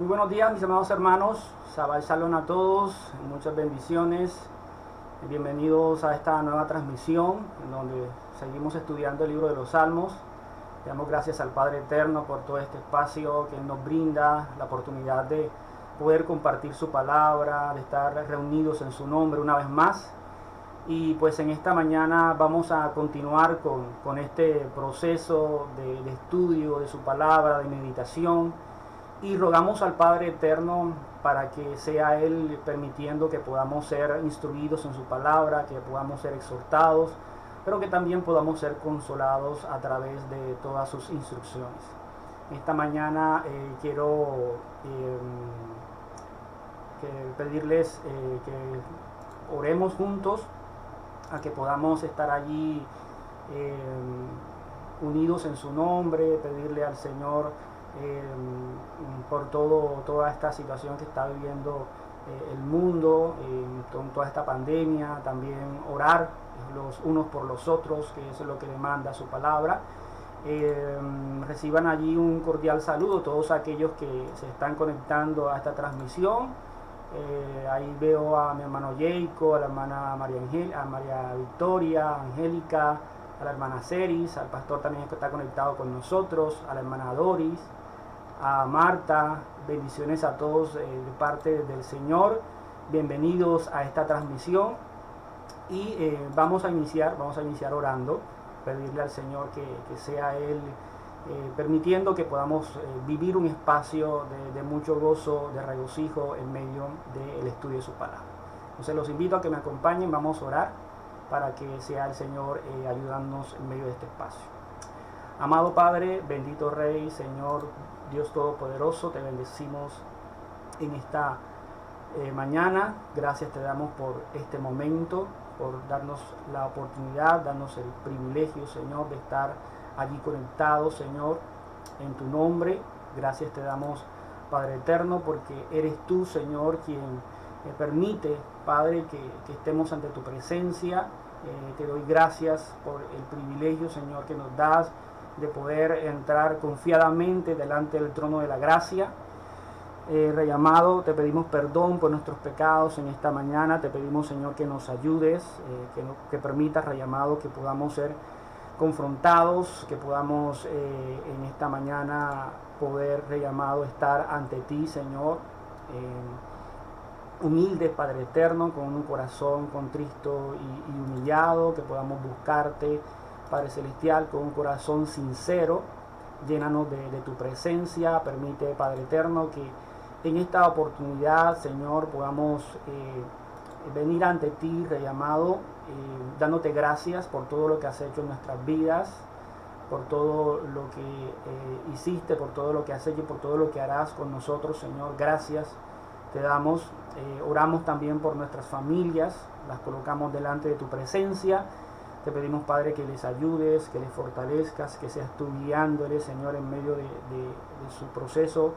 Muy buenos días, mis amados hermanos. Shabbat Shalom a todos. Muchas bendiciones. Bienvenidos a esta nueva transmisión en donde seguimos estudiando el libro de los Salmos. Le damos gracias al Padre Eterno por todo este espacio que Él nos brinda, la oportunidad de poder compartir su palabra, de estar reunidos en su nombre una vez más. Y pues en esta mañana vamos a continuar con este proceso de estudio de su palabra, de meditación. Y rogamos al Padre Eterno para que sea Él permitiendo que podamos ser instruidos en su palabra, que podamos ser exhortados, pero que también podamos ser consolados a través de todas sus instrucciones. Esta mañana quiero pedirles que oremos juntos, a que podamos estar allí unidos en su nombre, pedirle al Señor por toda esta situación que está viviendo el mundo, con toda esta pandemia, también orar los unos por los otros, que eso es lo que demanda su palabra. Reciban allí un cordial saludo todos aquellos que se están conectando a esta transmisión. Ahí veo a mi hermano Jacob, a la hermana a María Victoria, Angélica, a la hermana Ceris, al pastor también que está conectado con nosotros, a la hermana Doris, a Marta. Bendiciones a todos de parte del Señor. Bienvenidos a esta transmisión y vamos a iniciar orando, pedirle al Señor que sea Él permitiendo que podamos vivir un espacio de mucho gozo, de regocijo en medio del estudio de su palabra. Entonces los invito a que me acompañen, vamos a orar para que sea el Señor ayudándonos en medio de este espacio. Amado Padre, bendito Rey, Señor, Dios Todopoderoso, te bendecimos en esta mañana. Gracias te damos por este momento, por darnos la oportunidad, darnos el privilegio, Señor, de estar allí conectados, Señor, en tu nombre. Gracias te damos, Padre Eterno, porque eres tú, Señor, quien permite, Padre, que estemos ante tu presencia. Te doy gracias por el privilegio, Señor, que nos das de poder entrar confiadamente delante del trono de la gracia. Rey amado, te pedimos perdón por nuestros pecados en esta mañana. Te pedimos, Señor, que nos ayudes, que permitas, Rey amado, que podamos ser confrontados, que podamos en esta mañana poder, Rey amado, estar ante ti, Señor, humildes, Padre Eterno, con un corazón contristo y humillado, que podamos buscarte, Padre Celestial, con un corazón sincero. Llénanos de tu presencia. Permite, Padre Eterno, que en esta oportunidad, Señor, podamos venir ante ti, Rey amado, dándote gracias por todo lo que has hecho en nuestras vidas, por todo lo que hiciste, por todo lo que has hecho y por todo lo que harás con nosotros, Señor. Gracias te damos. Oramos también por nuestras familias, las colocamos delante de tu presencia. Te pedimos, Padre, que les ayudes, que les fortalezcas, que seas tú guiándoles, Señor, en medio de su proceso.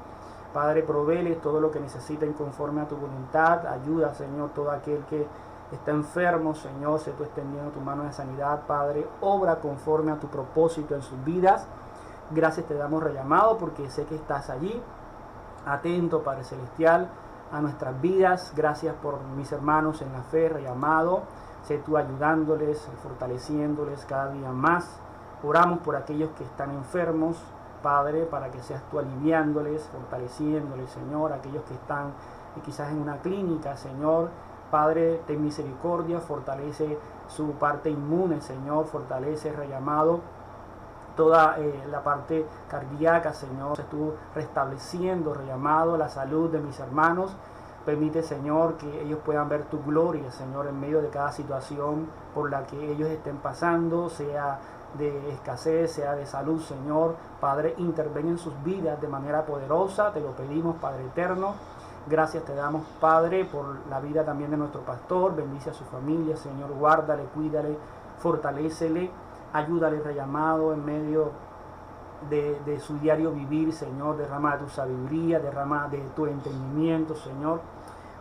Padre, provéeles todo lo que necesiten conforme a tu voluntad. Ayuda, Señor, todo aquel que está enfermo, Señor, sé tú extendiendo tu mano de sanidad, Padre. Obra conforme a tu propósito en sus vidas. Gracias te damos, Rey amado, porque sé que estás allí, atento, Padre Celestial, a nuestras vidas. Gracias por mis hermanos en la fe, Rey amado. Sé tú ayudándoles, fortaleciéndoles cada día más. Oramos por aquellos que están enfermos, Padre, para que seas tú aliviándoles, fortaleciéndoles, Señor. Aquellos que están quizás en una clínica, Señor, Padre, ten misericordia, fortalece su parte inmune, Señor. Fortalece, Rey amado, toda la parte cardíaca, Señor. Sé tú restableciendo, Rey amado, la salud de mis hermanos. Permite, Señor, que ellos puedan ver tu gloria, Señor, en medio de cada situación por la que ellos estén pasando, sea de escasez, sea de salud, Señor. Padre, interven en sus vidas de manera poderosa, te lo pedimos, Padre Eterno. Gracias te damos, Padre, por la vida también de nuestro pastor. Bendice a su familia, Señor, guárdale, cuídale, fortalécele, ayúdale, Rey amado, en medio de su diario vivir, Señor. Derrama de tu sabiduría, derrama de tu entendimiento, Señor.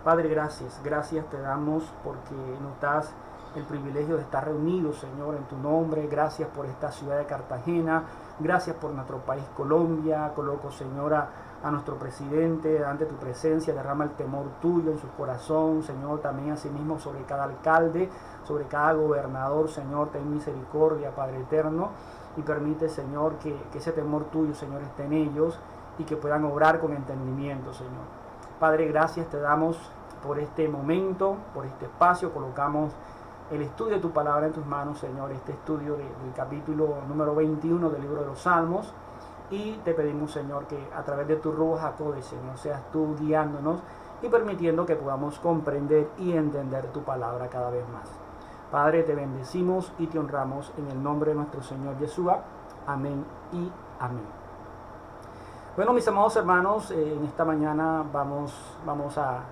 Padre, gracias te damos porque nos das el privilegio de estar reunidos, Señor, en tu nombre. Gracias por esta ciudad de Cartagena. Gracias por nuestro país Colombia. Coloco, Señor, a nuestro presidente ante tu presencia, derrama el temor tuyo en su corazón, Señor, también asimismo sobre cada alcalde, sobre cada gobernador, Señor, ten misericordia, Padre eterno, y permite, Señor, que ese temor tuyo, Señor, esté en ellos y que puedan obrar con entendimiento, Señor. Padre, gracias te damos por este momento, por este espacio, colocamos el estudio de tu palabra en tus manos, Señor, este estudio del capítulo número 21 del libro de los Salmos. Y te pedimos, Señor, que a través de tu Ruach HaKodesh, Señor, seas tú guiándonos y permitiendo que podamos comprender y entender tu palabra cada vez más. Padre, te bendecimos y te honramos en el nombre de nuestro Señor Yeshua. Amén y amén. Bueno, mis amados hermanos, en esta mañana vamos a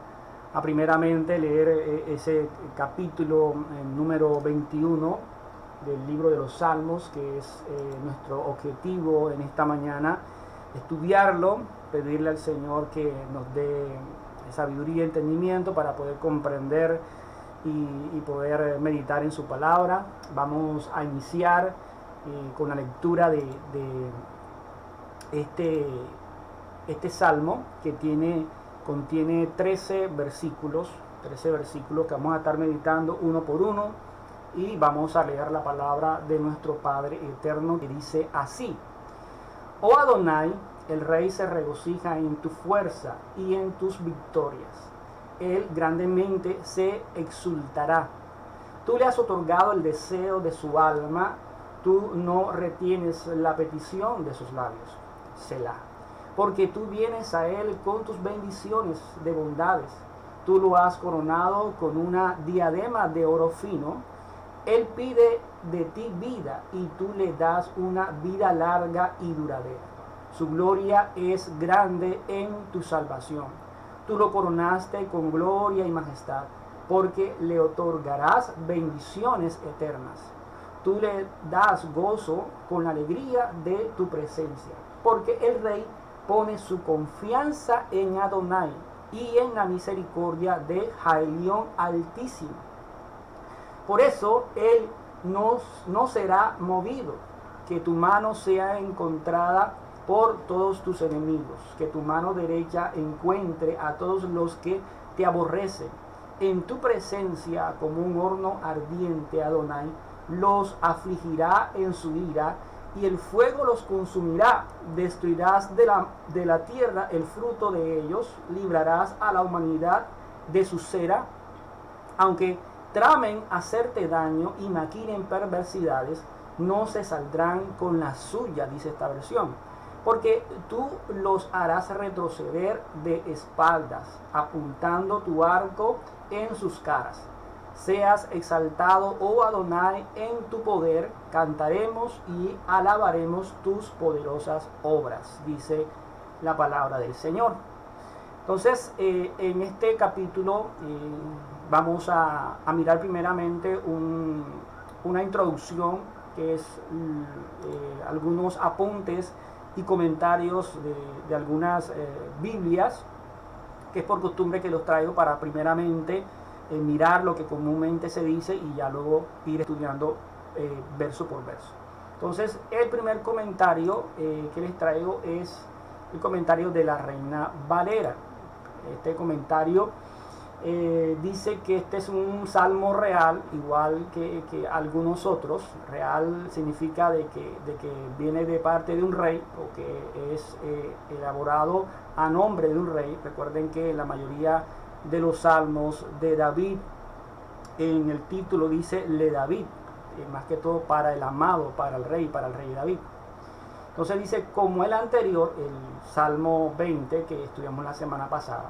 primeramente leer ese capítulo número 21 del libro de los Salmos, que es nuestro objetivo en esta mañana, estudiarlo, pedirle al Señor que nos dé sabiduría y entendimiento para poder comprender y poder meditar en su palabra. Vamos a iniciar con la lectura de este salmo que contiene 13 versículos que vamos a estar meditando uno por uno. Y vamos a leer la palabra de nuestro Padre eterno, que dice así: Oh Adonai, el Rey se regocija en tu fuerza y en tus victorias. Él grandemente se exultará. Tú le has otorgado el deseo de su alma, tú no retienes la petición de sus labios. Selah. Porque tú vienes a él con tus bendiciones de bondades. Tú lo has coronado con una diadema de oro fino. Él pide de ti vida y tú le das una vida larga y duradera. Su gloria es grande en tu salvación. Tú lo coronaste con gloria y majestad, porque le otorgarás bendiciones eternas. Tú le das gozo con la alegría de tu presencia, porque el Rey pone su confianza en Adonai y en la misericordia de Jaelión Altísimo. Por eso él no será movido, que tu mano sea encontrada por todos tus enemigos, que tu mano derecha encuentre a todos los que te aborrecen. En tu presencia, como un horno ardiente, Adonai, los afligirá en su ira, y el fuego los consumirá. Destruirás de la tierra el fruto de ellos, librarás a la humanidad de su cera, aunque tramen hacerte daño y maquinen perversidades, no se saldrán con la suya, dice esta versión, porque tú los harás retroceder de espaldas, apuntando tu arco en sus caras. Seas exaltado, oh Adonai, en tu poder, cantaremos y alabaremos tus poderosas obras, dice la palabra del Señor. Entonces, en este capítulo vamos a mirar primeramente una introducción, que es algunos apuntes y comentarios de algunas Biblias, que es por costumbre que los traigo para primeramente mirar lo que comúnmente se dice y ya luego ir estudiando verso por verso. Entonces, el primer comentario que les traigo es el comentario de la Reina Valera. Este comentario dice que este es un salmo real, igual que algunos otros. Real significa de que viene de parte de un rey, o que es elaborado a nombre de un rey. Recuerden que la mayoría de los salmos de David, en el título dice Le David, más que todo para el amado, para el rey David. Entonces dice, como el anterior, el Salmo 20 que estudiamos la semana pasada,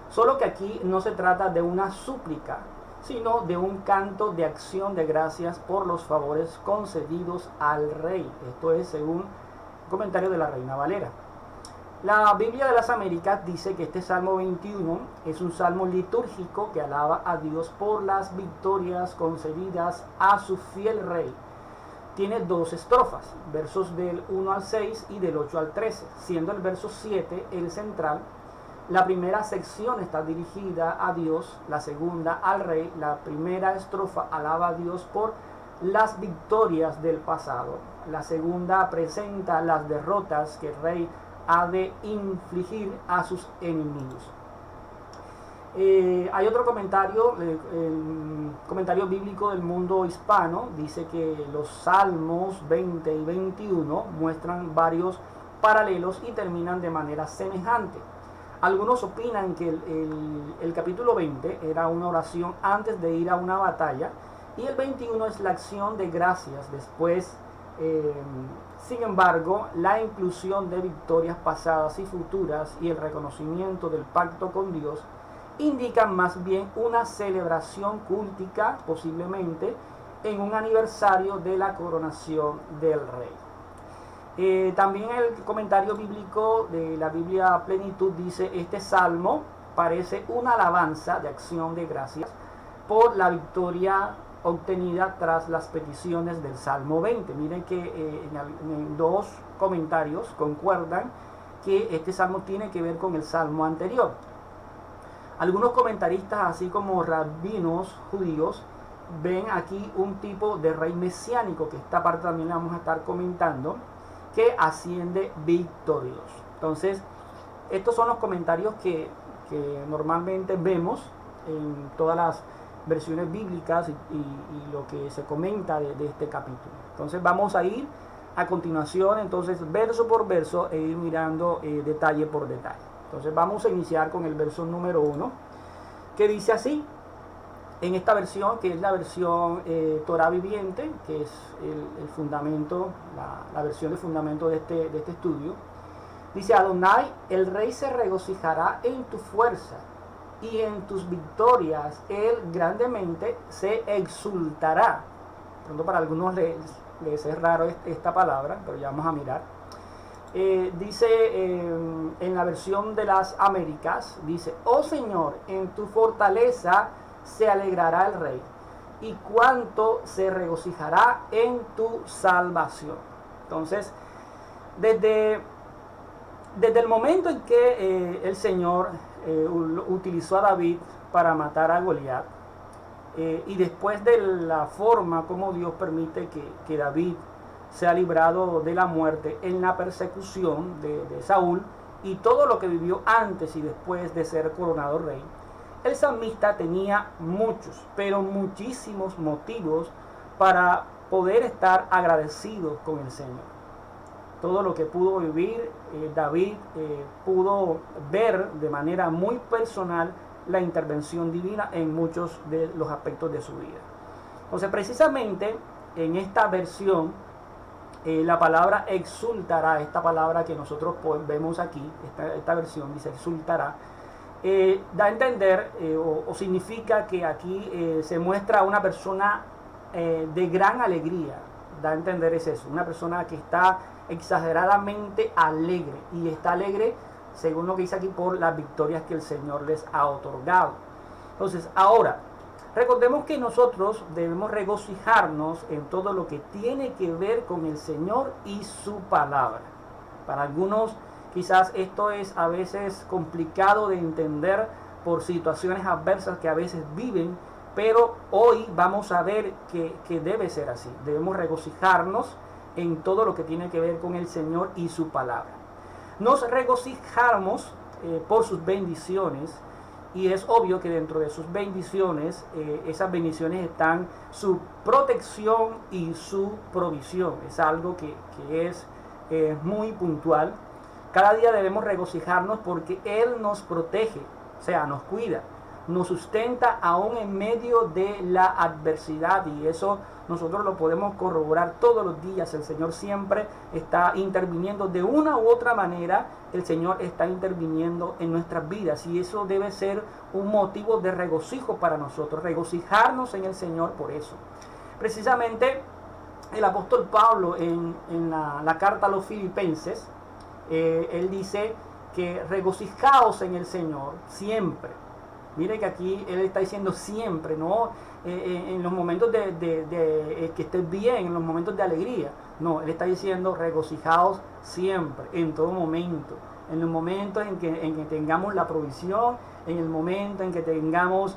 solo que aquí no se trata de una súplica, sino de un canto de acción de gracias por los favores concedidos al rey. Esto es según el comentario de la Reina Valera. La Biblia de las Américas dice que este Salmo 21 es un salmo litúrgico que alaba a Dios por las victorias concedidas a su fiel rey. Tiene dos estrofas, versos del 1 al 6 y del 8 al 13, siendo el verso 7 el central. La primera sección está dirigida a Dios, la segunda al rey. La primera estrofa alaba a Dios por las victorias del pasado. La segunda presenta las derrotas que el rey ha de infligir a sus enemigos. Hay otro comentario, el comentario bíblico del mundo hispano, dice que los Salmos 20 y 21 muestran varios paralelos y terminan de manera semejante. Algunos opinan que el capítulo 20 era una oración antes de ir a una batalla y el 21 es la acción de gracias después. Sin embargo, la inclusión de victorias pasadas y futuras y el reconocimiento del pacto con Dios indican más bien una celebración cultica, posiblemente en un aniversario de la coronación del rey. También el comentario bíblico de la Biblia Plenitud dice: este salmo parece una alabanza de acción de gracias por la victoria obtenida tras las peticiones del Salmo 20. Miren que en dos comentarios concuerdan que este salmo tiene que ver con el salmo anterior. Algunos comentaristas, así como rabinos judíos, ven aquí un tipo de rey mesiánico, que esta parte también la vamos a estar comentando, que asciende victorioso. Entonces, estos son los comentarios que normalmente vemos en todas las versiones bíblicas y lo que se comenta de este capítulo. Entonces vamos a ir a continuación, entonces verso por verso, e ir mirando detalle por detalle. Entonces vamos a iniciar con el verso número 1, que dice así, en esta versión, que es la versión Torah viviente, que es el fundamento, la versión de fundamento de este estudio. Dice: Adonai, el rey se regocijará en tu fuerza, y en tus victorias él grandemente se exultará. Pronto para algunos les es raro esta palabra, pero ya vamos a mirar. Dice en la versión de las Américas, dice: oh Señor, en tu fortaleza se alegrará el rey, y cuánto se regocijará en tu salvación. Entonces, desde el momento en que el Señor utilizó a David para matar a Goliat, y después de la forma como Dios permite que David sea librado de la muerte en la persecución de Saúl y todo lo que vivió antes y después de ser coronado rey, el salmista tenía muchos, pero muchísimos motivos para poder estar agradecido con el Señor. Todo lo que pudo vivir David, pudo ver de manera muy personal la intervención divina en muchos de los aspectos de su vida. Entonces, precisamente en esta versión, la palabra exultará, esta palabra que nosotros vemos aquí, esta versión dice exultará, da a entender o significa que aquí se muestra una persona de gran alegría. Da a entender es eso, una persona que está exageradamente alegre, y está alegre según lo que dice aquí por las victorias que el Señor les ha otorgado. Entonces, ahora recordemos que nosotros debemos regocijarnos en todo lo que tiene que ver con el Señor y su palabra. Para algunos quizás esto es a veces complicado de entender por situaciones adversas que a veces viven, pero hoy vamos a ver que debe ser así. Debemos regocijarnos en todo lo que tiene que ver con el Señor y su palabra. Nos regocijamos por sus bendiciones, y es obvio que dentro de sus bendiciones, esas bendiciones están su protección y su provisión. Es algo que es muy puntual. Cada día debemos regocijarnos porque Él nos protege, o sea, nos cuida, nos sustenta aún en medio de la adversidad, y eso nosotros lo podemos corroborar todos los días. El Señor siempre está interviniendo de una u otra manera. El Señor está interviniendo en nuestras vidas, y eso debe ser un motivo de regocijo para nosotros, regocijarnos en el Señor por eso. Precisamente el apóstol Pablo en la carta a los Filipenses, él dice que regocijaos en el Señor siempre. Mire que aquí él está diciendo siempre, no en los momentos de que estés bien, en los momentos de alegría. No, él está diciendo regocijaos siempre, en todo momento. En los momentos en que tengamos la provisión, en el momento en que tengamos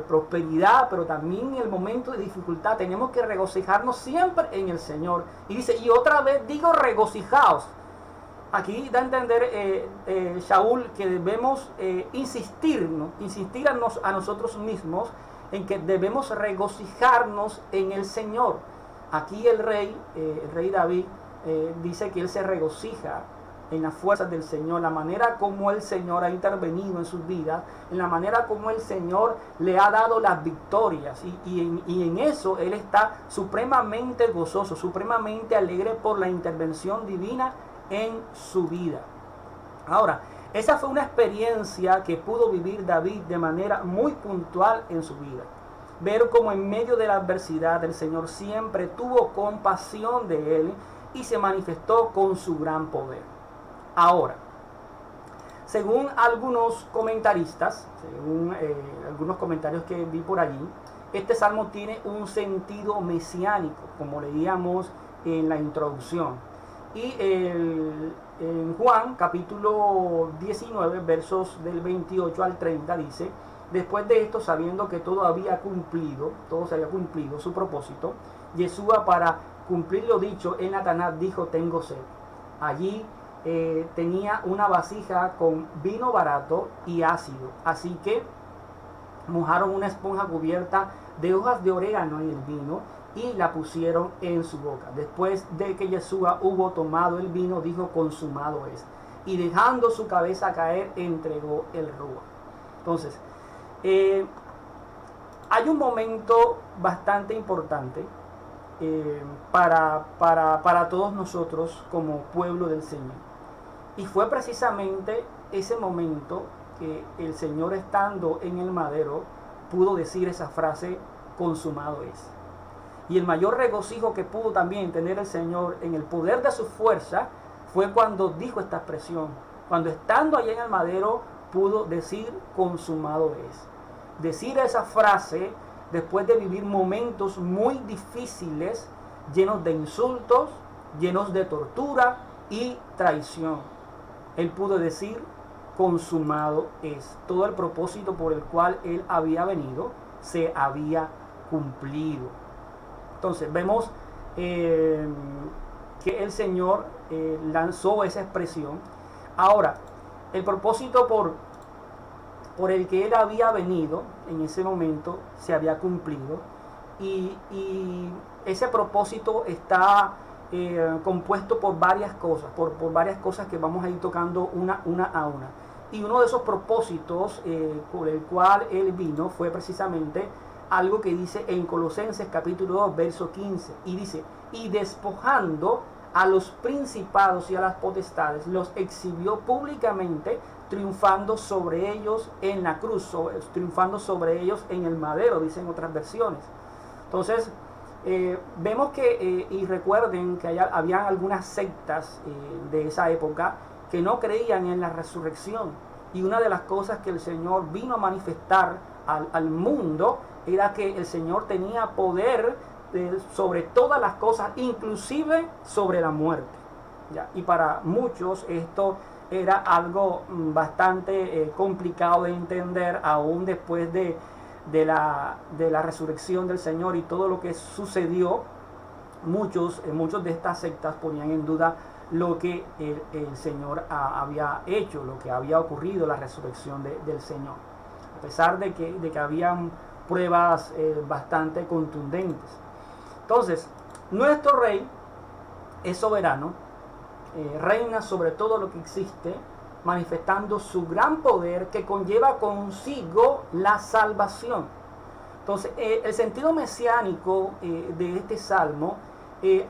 prosperidad, pero también en el momento de dificultad, tenemos que regocijarnos siempre en el Señor. Y dice, y otra vez digo regocijaos. aquí da a entender Shaul que debemos insistir a nosotros mismos en que debemos regocijarnos en el Señor. Aquí el rey David dice que él se regocija en las fuerzas del Señor, la manera como el Señor ha intervenido en sus vidas, en la manera como el Señor le ha dado las victorias, y en eso él está supremamente gozoso, supremamente alegre por la intervención divina en su vida. Ahora, esa fue una experiencia que pudo vivir David de manera muy puntual en su vida. Ver cómo en medio de la adversidad el Señor siempre tuvo compasión de él y se manifestó con su gran poder. Ahora, según algunos comentaristas, según algunos comentarios que vi por allí, este salmo tiene un sentido mesiánico, como leíamos en la introducción. Y en Juan capítulo 19, versos del 28 al 30 dice: después de esto, sabiendo que todo se había cumplido su propósito, Yeshua, para cumplir lo dicho en la Taná, dijo: tengo sed. Allí tenía una vasija con vino barato y ácido, así que mojaron una esponja cubierta de hojas de orégano en el vino y la pusieron en su boca. Después de que Yeshua hubo tomado el vino, dijo: consumado es, y dejando su cabeza caer, entregó el rúa. Entonces, hay un momento bastante importante para todos nosotros como pueblo del Señor. Y fue precisamente ese momento que el Señor, estando en el madero, pudo decir esa frase: consumado es. Y el mayor regocijo que pudo también tener el Señor en el poder de su fuerza fue cuando dijo esta expresión, cuando estando allá en el madero pudo decir: consumado es. Decir esa frase después de vivir momentos muy difíciles, llenos de insultos, llenos de tortura y traición. Él pudo decir: consumado es. Todo el propósito por el cual él había venido se había cumplido. Entonces vemos que el Señor lanzó esa expresión. Ahora, el propósito por el que él había venido en ese momento se había cumplido, y ese propósito está compuesto por varias cosas, por varias cosas que vamos a ir tocando una a una. Y uno de esos propósitos por el cual él vino fue precisamente algo que dice en Colosenses capítulo 2, verso 15, y dice: y despojando a los principados y a las potestades, los exhibió públicamente, triunfando sobre ellos en la cruz, triunfando sobre ellos en el madero, dicen otras versiones. Entonces, vemos que, y recuerden que habían algunas sectas de esa época que no creían en la resurrección, y una de las cosas que el Señor vino a manifestar al mundo era que el Señor tenía poder sobre todas las cosas, inclusive sobre la muerte. ¿Ya? Y para muchos esto era algo bastante complicado de entender, aún después de la resurrección del Señor y todo lo que sucedió. Muchos de estas sectas ponían en duda lo que el Señor había hecho, lo que había ocurrido, la resurrección del Señor, a pesar de que habían pruebas bastante contundentes. Entonces, nuestro Rey es soberano, reina sobre todo lo que existe, manifestando su gran poder que conlleva consigo la salvación. Entonces, el sentido mesiánico de este salmo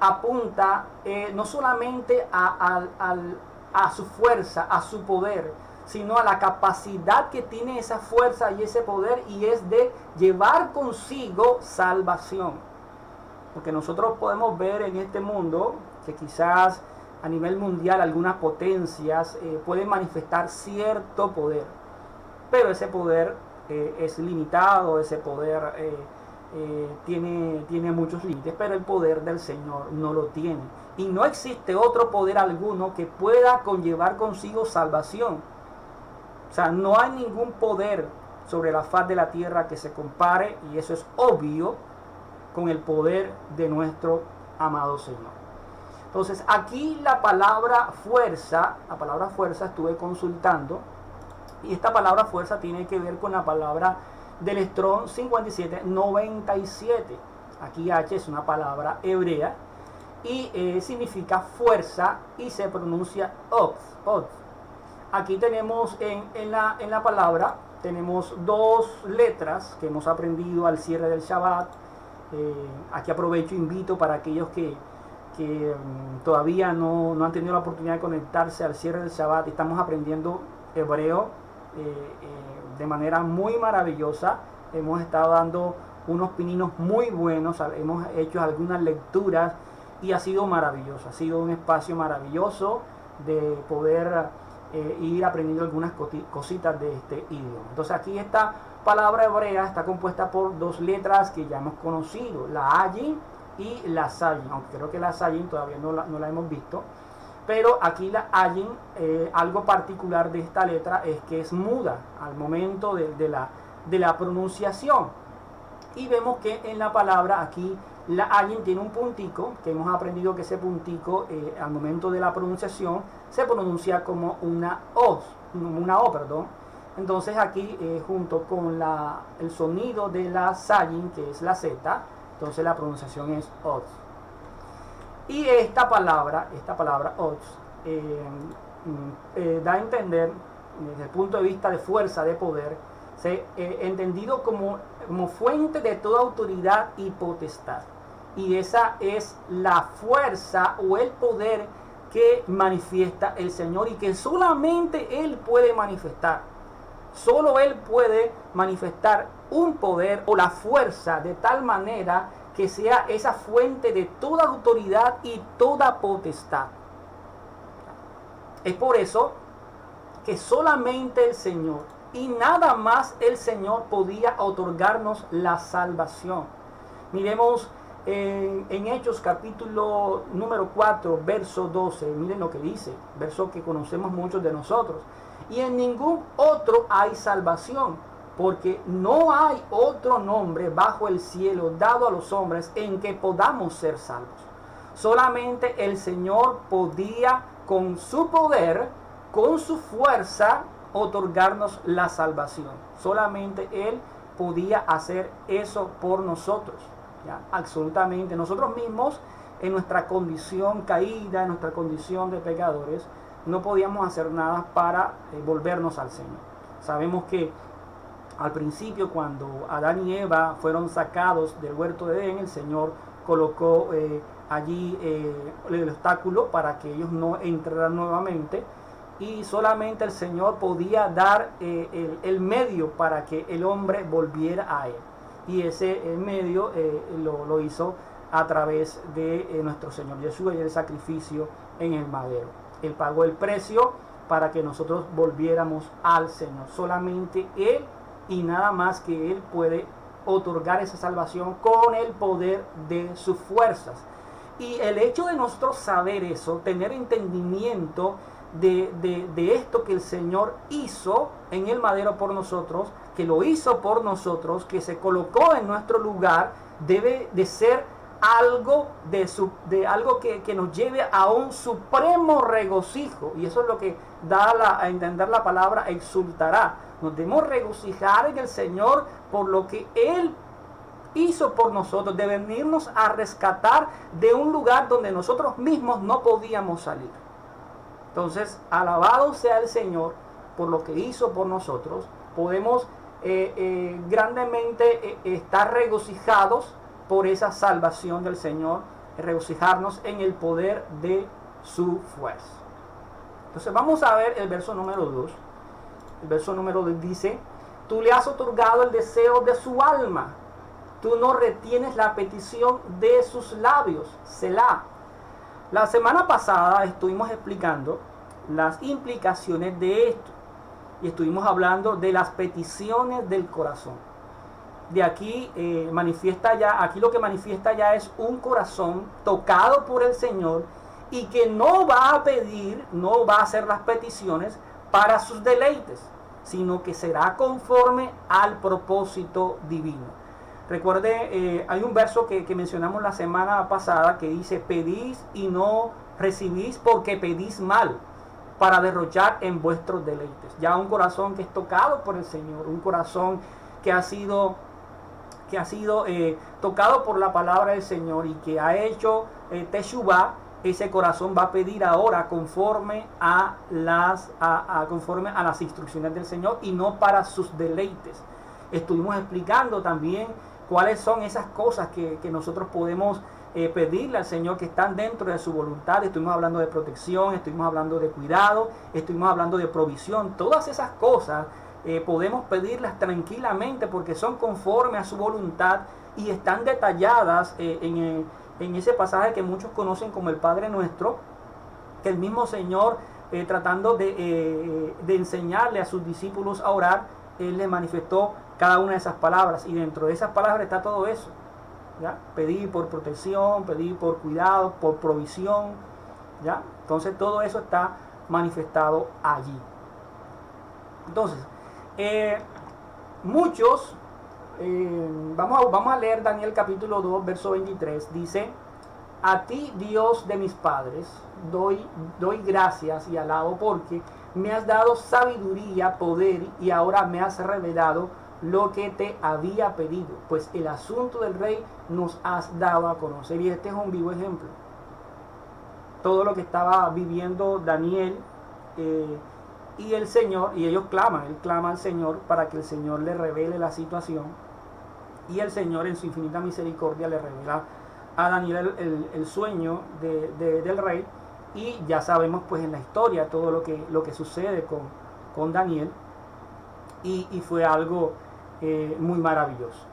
apunta no solamente a su fuerza, a su poder, sino a la capacidad que tiene esa fuerza y ese poder, y es de llevar consigo salvación. Porque nosotros podemos ver en este mundo que quizás a nivel mundial algunas potencias pueden manifestar cierto poder, pero ese poder es limitado, ese poder tiene muchos límites, pero el poder del Señor no lo tiene. Y no existe otro poder alguno que pueda conllevar consigo salvación. O sea, no hay ningún poder sobre la faz de la tierra que se compare, y eso es obvio, con el poder de nuestro amado Señor. Entonces aquí la palabra fuerza estuve consultando, y esta palabra fuerza tiene que ver con la palabra del Strong 5797. Aquí H es una palabra hebrea y significa fuerza y se pronuncia oth. Aquí tenemos en la palabra, tenemos dos letras que hemos aprendido al cierre del Shabbat. Aquí aprovecho e invito para aquellos que todavía no han tenido la oportunidad de conectarse al cierre del Shabbat. Estamos aprendiendo hebreo de manera muy maravillosa. Hemos estado dando unos pininos muy buenos, hemos hecho algunas lecturas y ha sido maravilloso. Ha sido un espacio maravilloso de poder ir aprendiendo algunas cositas de este idioma. Entonces aquí esta palabra hebrea está compuesta por dos letras que ya hemos conocido, la ayin y la sayin, aunque creo que la sayin todavía no la hemos visto. Pero aquí la ayin, algo particular de esta letra es que es muda al momento de la pronunciación. Y vemos que en la palabra aquí la ayin tiene un puntico, que hemos aprendido que ese puntico al momento de la pronunciación se pronuncia como una O. Entonces aquí junto con el sonido de la sayin, que es la Z, entonces la pronunciación es Oz. Y esta palabra Oz da a entender, desde el punto de vista de fuerza, de poder, entendido como fuente de toda autoridad y potestad. Y esa es la fuerza o el poder que manifiesta el Señor y que solamente Él puede manifestar. Solo Él puede manifestar un poder o la fuerza de tal manera que sea esa fuente de toda autoridad y toda potestad. Es por eso que solamente el Señor y nada más el Señor podía otorgarnos la salvación. Miremos en Hechos capítulo número 4, verso 12. Miren lo que dice, verso que conocemos muchos de nosotros. Y en ningún otro hay salvación, porque no hay otro nombre bajo el cielo dado a los hombres en que podamos ser salvos. Solamente el Señor podía, con su poder, con su fuerza, otorgarnos la salvación. Solamente Él podía hacer eso por nosotros. ¿Ya? Absolutamente. Nosotros mismos, en nuestra condición caída, en nuestra condición de pecadores, no podíamos hacer nada para volvernos al Señor. Sabemos que al principio, cuando Adán y Eva fueron sacados del huerto de Edén, el Señor colocó allí el obstáculo para que ellos no entraran nuevamente, y solamente el Señor podía dar el medio para que el hombre volviera a Él, y ese medio lo hizo a través de nuestro Señor Jesús y el sacrificio en el madero. Él pagó el precio para que nosotros volviéramos al Señor. Solamente Él y nada más que Él puede otorgar esa salvación con el poder de sus fuerzas. Y el hecho de nosotros saber eso, tener entendimiento de esto que el Señor hizo en el madero por nosotros, que lo hizo por nosotros, que se colocó en nuestro lugar, debe de ser algo algo que nos lleve a un supremo regocijo. Y eso es lo que da a entender la palabra exultará. Nos debemos regocijar en el Señor por lo que Él hizo por nosotros, de venirnos a rescatar de un lugar donde nosotros mismos no podíamos salir. Entonces, alabado sea el Señor por lo que hizo por nosotros. Podemos grandemente estar regocijados por esa salvación del Señor, regocijarnos en el poder de su fuerza. Entonces vamos a ver el verso número 2. El verso número 2 dice: tú le has otorgado el deseo de su alma, tú no retienes la petición de sus labios. Selah. La semana pasada estuvimos explicando las implicaciones de esto y estuvimos hablando de las peticiones del corazón. De aquí aquí lo que manifiesta ya es un corazón tocado por el Señor y que no va a pedir, no va a hacer las peticiones para sus deleites, sino que será conforme al propósito divino. Recuerde, hay un verso que mencionamos la semana pasada que dice: pedís y no recibís porque pedís mal, para derrochar en vuestros deleites. Ya un corazón que es tocado por el Señor, un corazón que ha sido tocado por la palabra del Señor y que ha hecho teshuvá, ese corazón va a pedir ahora conforme a las instrucciones del Señor y no para sus deleites. Estuvimos explicando también cuáles son esas cosas que nosotros podemos pedirle al Señor, que están dentro de su voluntad. Estuvimos hablando de protección, estuvimos hablando de cuidado, estuvimos hablando de provisión. Todas esas cosas podemos pedirlas tranquilamente porque son conforme a su voluntad y están detalladas en ese pasaje que muchos conocen como el Padre Nuestro, que el mismo Señor, tratando de enseñarle a sus discípulos a orar, Él les manifestó cada una de esas palabras, y dentro de esas palabras está todo eso, ¿ya? Pedir por protección, pedir por cuidado, por provisión, ¿ya? Entonces todo eso está manifestado allí. Entonces, muchos, vamos a leer Daniel capítulo 2, verso 23, dice: a ti, Dios de mis padres, doy gracias y alabo, porque me has dado sabiduría, poder, y ahora me has revelado lo que te había pedido, pues el asunto del rey nos has dado a conocer. Y este es un vivo ejemplo. Todo lo que estaba viviendo Daniel y el Señor, y ellos él clama al Señor para que el Señor le revele la situación, y el Señor en su infinita misericordia le revela a Daniel el sueño del rey, y ya sabemos pues en la historia todo lo que sucede con Daniel, y fue algo muy maravilloso.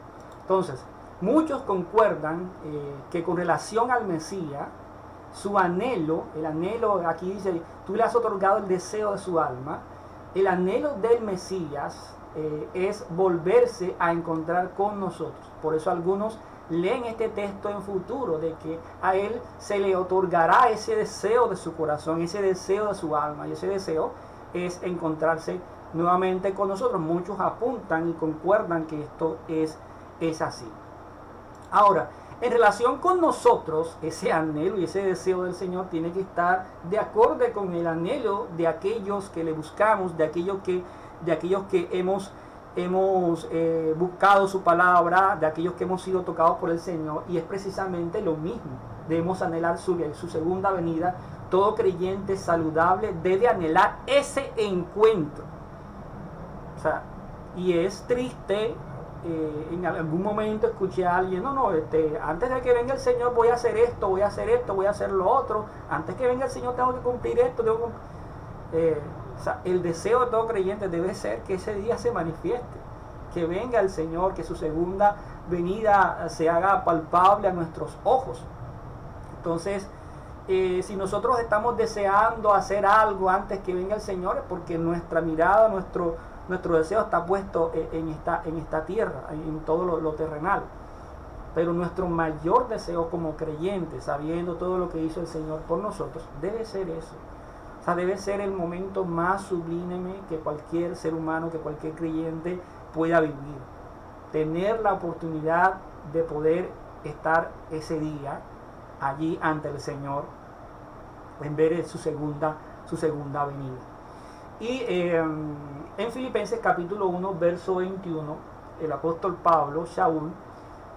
Entonces, muchos concuerdan que con relación al Mesías, su anhelo, el anhelo, aquí dice, tú le has otorgado el deseo de su alma, el anhelo del Mesías es volverse a encontrar con nosotros. Por eso algunos leen este texto en futuro, de que a él se le otorgará ese deseo de su corazón, ese deseo de su alma, y ese deseo es encontrarse nuevamente con nosotros. Muchos apuntan y concuerdan que esto es así. Ahora, en relación con nosotros, ese anhelo y ese deseo del Señor tiene que estar de acorde con el anhelo de aquellos que le buscamos, de aquellos que hemos buscado su palabra, de aquellos que hemos sido tocados por el Señor, y es precisamente lo mismo. Debemos anhelar su segunda venida. Todo creyente saludable debe anhelar ese encuentro. O sea, y es triste, en algún momento escuché a alguien, antes de que venga el Señor voy a hacer esto, voy a hacer lo otro, antes que venga el Señor tengo que cumplir esto, o sea, el deseo de todo creyente debe ser que ese día se manifieste, que venga el Señor, que su segunda venida se haga palpable a nuestros ojos. Entonces, si nosotros estamos deseando hacer algo antes que venga el Señor, es porque nuestra mirada, nuestro deseo está puesto en esta tierra, en todo lo terrenal. Pero nuestro mayor deseo como creyentes, sabiendo todo lo que hizo el Señor por nosotros, debe ser eso. O sea, debe ser el momento más sublime que cualquier ser humano, que cualquier creyente pueda vivir. Tener la oportunidad de poder estar ese día allí ante el Señor, en ver su segunda venida. Y en Filipenses capítulo 1, verso 21, el apóstol Pablo, Shaul,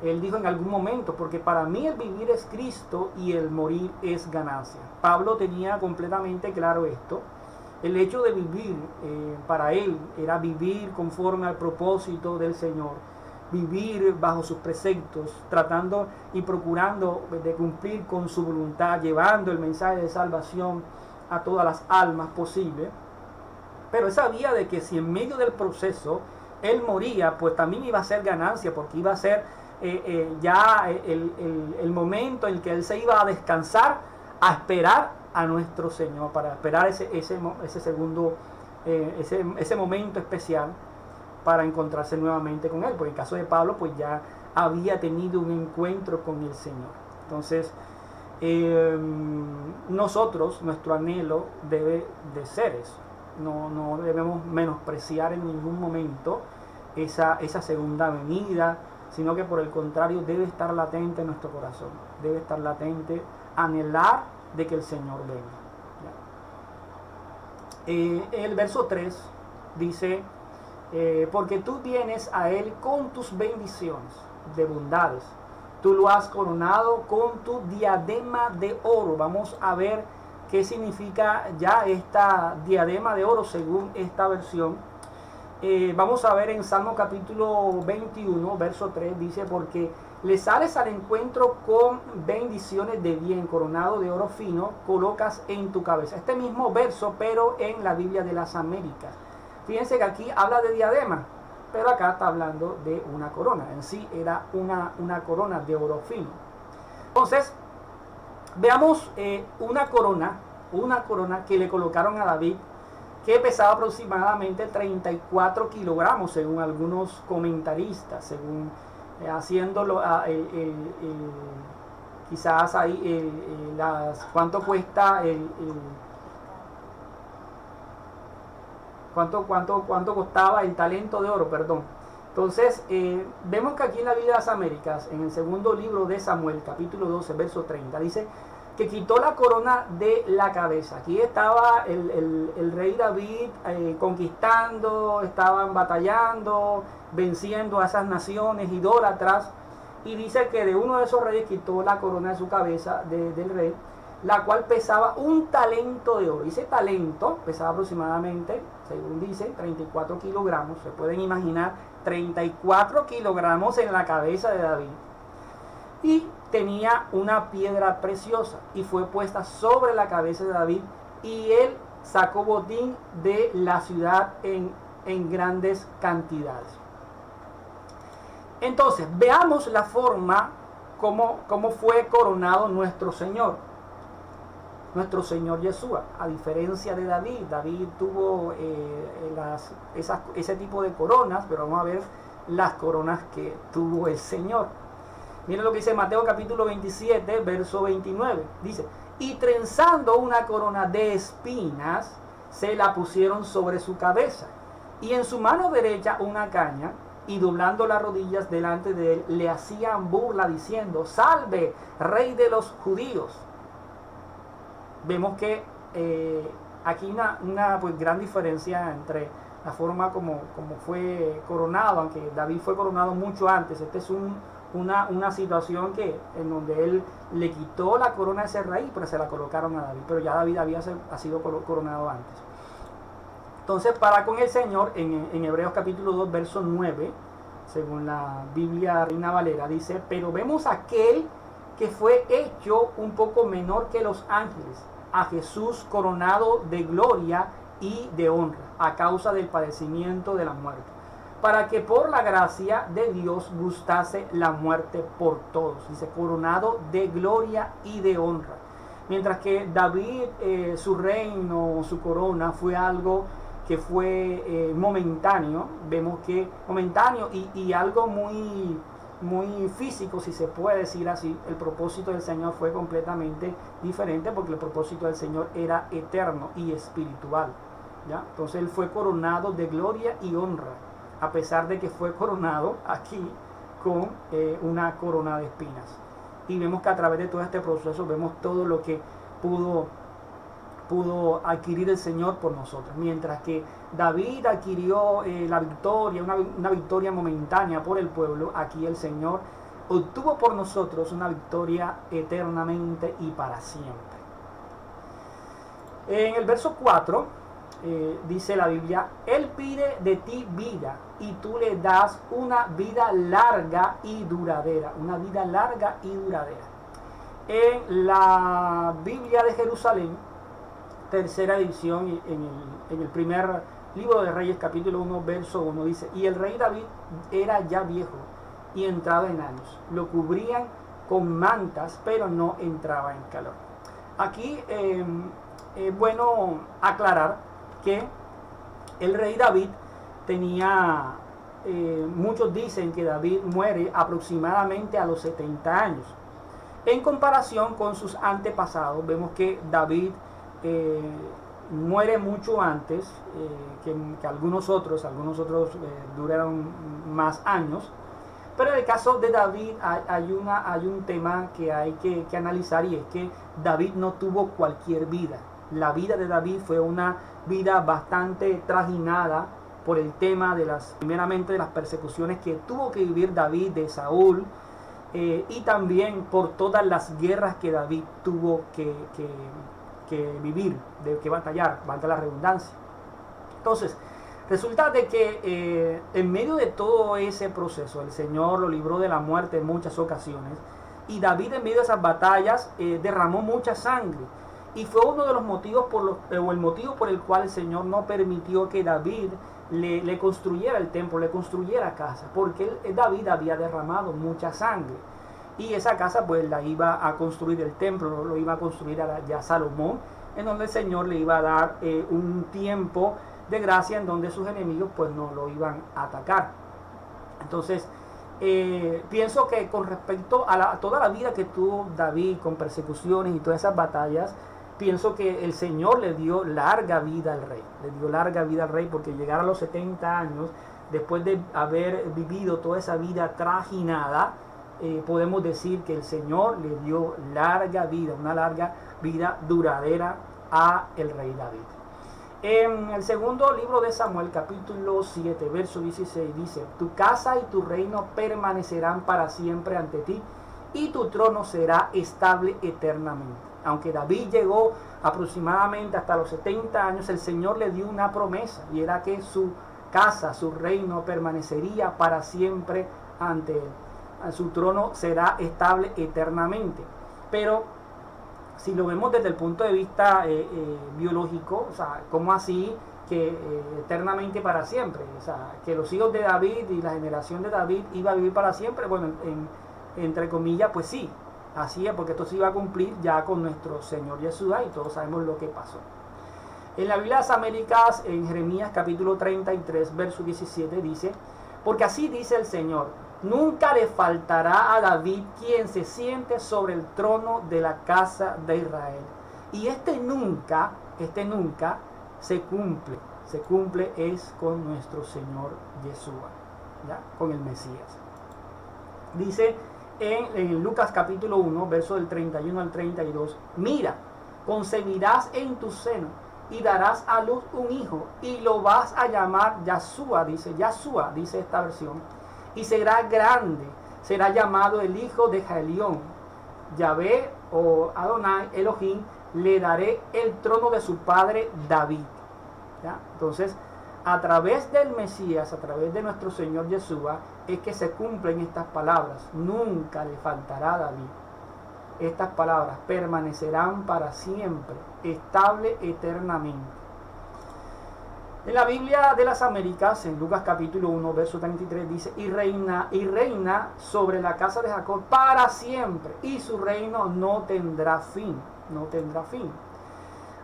él dijo en algún momento: porque para mí el vivir es Cristo y el morir es ganancia. Pablo tenía completamente claro esto. El hecho de vivir para él era vivir conforme al propósito del Señor, vivir bajo sus preceptos, tratando y procurando de cumplir con su voluntad, llevando el mensaje de salvación a todas las almas posibles. Pero él sabía de que si en medio del proceso él moría, pues también iba a ser ganancia, porque iba a ser ya el momento en que él se iba a descansar, a esperar a nuestro Señor, para esperar ese momento especial para encontrarse nuevamente con él. Porque en el caso de Pablo, pues ya había tenido un encuentro con el Señor. Entonces, nosotros, nuestro anhelo debe de ser eso. No debemos menospreciar en ningún momento esa segunda venida, sino que por el contrario debe estar latente en nuestro corazón, debe estar latente, anhelar de que el Señor venga. El verso 3 dice, porque tú vienes a Él con tus bendiciones de bondades, tú lo has coronado con tu diadema de oro. Vamos a ver qué significa ya esta diadema de oro según esta versión. Vamos a ver en Salmo capítulo 21, verso 3, dice, porque le sales al encuentro con bendiciones de bien, coronado de oro fino, colocas en tu cabeza. Este mismo verso, pero en la Biblia de las Américas. Fíjense que aquí habla de diadema, pero acá está hablando de una corona. En sí era una corona de oro fino. Entonces, veamos una corona que le colocaron a David, que pesaba aproximadamente 34 kilogramos, según algunos comentaristas, según haciéndolo quizás ahí cuánto cuesta cuánto costaba el talento de oro, perdón. Entonces vemos que aquí en la Biblia de las Américas, en el segundo libro de Samuel, capítulo 12, verso 30, dice que quitó la corona de la cabeza. Aquí estaba el rey David conquistando, estaban batallando, venciendo a esas naciones idólatras, y dice que de uno de esos reyes quitó la corona de su cabeza del rey, la cual pesaba un talento de oro. Ese talento pesaba aproximadamente, según dice, 34 kilogramos. Se pueden imaginar 34 kilogramos en la cabeza de David. Y tenía una piedra preciosa y fue puesta sobre la cabeza de David, y él sacó botín de la ciudad en grandes cantidades. Entonces, veamos la forma como fue coronado nuestro Señor Yeshua. A diferencia de David, David tuvo ese tipo de coronas, pero vamos a ver las coronas que tuvo el Señor. Miren lo que dice Mateo capítulo 27, verso 29. Dice, y trenzando una corona de espinas, se la pusieron sobre su cabeza, y en su mano derecha una caña, y doblando las rodillas delante de él, le hacían burla diciendo, salve, rey de los judíos. Vemos que aquí una pues, gran diferencia entre la forma como fue coronado, aunque David fue coronado mucho antes. Este es una situación en donde él le quitó la corona a ese rey, pero se la colocaron a David, pero ya David ha sido coronado antes. Entonces, para con el Señor, en Hebreos capítulo 2, verso 9, según la Biblia Reina Valera, dice, pero vemos a aquel que fue hecho un poco menor que los ángeles, a Jesús coronado de gloria y de honra, a causa del padecimiento de la muerte, para que por la gracia de Dios gustase la muerte por todos. Dice, coronado de gloria y de honra. Mientras que David, su reino, su corona, fue algo que fue momentáneo, vemos que momentáneo y algo muy físico, si se puede decir así. El propósito del Señor fue completamente diferente, porque el propósito del Señor era eterno y espiritual, ¿ya? Entonces él fue coronado de gloria y honra, a pesar de que fue coronado aquí con una corona de espinas. Y vemos que a través de todo este proceso vemos todo lo que pudo adquirir el Señor por nosotros. Mientras que David adquirió la victoria, una victoria momentánea por el pueblo, aquí el Señor obtuvo por nosotros una victoria eternamente y para siempre. En el verso 4 dice la Biblia, Él pide de ti vida y tú le das una vida larga y duradera. Una vida larga y duradera. En la Biblia de Jerusalén, tercera edición, en el primer libro de Reyes, capítulo 1, verso 1, dice, y el rey David era ya viejo y entrado en años. Lo cubrían con mantas, pero no entraba en calor. Aquí es bueno aclarar que el rey David tenía, muchos dicen que David muere aproximadamente a los 70 años. En comparación con sus antepasados, vemos que David muere mucho antes que algunos otros duraron más años, Pero en el caso de David hay un tema que hay que analizar, y es que David no tuvo cualquier vida. La vida de David fue una vida bastante trajinada por el tema primeramente de las persecuciones que tuvo que vivir David de Saúl, y también por todas las guerras que David tuvo que vivir, que batallar, valga la redundancia. Entonces, resulta de que en medio de todo ese proceso, el Señor lo libró de la muerte en muchas ocasiones, y David en medio de esas batallas derramó mucha sangre, y fue uno de los motivos el motivo por el cual el Señor no permitió que David le construyera el templo, le construyera casa, porque David había derramado mucha sangre, y esa casa pues la iba a construir el templo, lo iba a construir ya Salomón, en donde el Señor le iba a dar un tiempo de gracia en donde sus enemigos pues no lo iban a atacar. Entonces pienso que con respecto a toda la vida que tuvo David con persecuciones y todas esas batallas, pienso que el Señor le dio larga vida al rey, porque llegar a los 70 años, después de haber vivido toda esa vida trajinada, podemos decir que el Señor le dio larga vida, una larga vida duradera a el rey David. En el segundo libro de Samuel, capítulo 7, verso 16, dice: tu casa y tu reino permanecerán para siempre ante ti, y tu trono será estable eternamente. Aunque David llegó aproximadamente hasta los 70 años, el Señor le dio una promesa, y era que su casa, su reino permanecería para siempre ante él. Su trono será estable eternamente. Pero si lo vemos desde el punto de vista biológico, o sea, ¿cómo así que eternamente para siempre? O sea, que los hijos de David y la generación de David iba a vivir para siempre. Bueno, entre comillas, pues sí, así es, porque esto se iba a cumplir ya con nuestro Señor Jesús, y todos sabemos lo que pasó. En la Biblia de las Américas, en Jeremías capítulo 33, verso 17, dice: porque así dice el Señor, nunca le faltará a David quien se siente sobre el trono de la casa de Israel. Y este nunca se cumple es con nuestro Señor Yeshua, ¿ya? Con el Mesías. Dice en Lucas capítulo 1, verso del 31 al 32, mira, concebirás en tu seno y darás a luz un hijo, y lo vas a llamar Yahshua, dice esta versión, y será grande, será llamado el hijo de Jaelión. Yahvé o Adonai Elohim le daré el trono de su padre David. ¿Ya? Entonces, a través del Mesías, a través de nuestro Señor Yeshua, es que se cumplen estas palabras: nunca le faltará a David. Estas palabras permanecerán para siempre, estable eternamente. En la Biblia de las Américas, en Lucas capítulo 1, verso 33, dice: y reina sobre la casa de Jacob para siempre, y su reino no tendrá fin.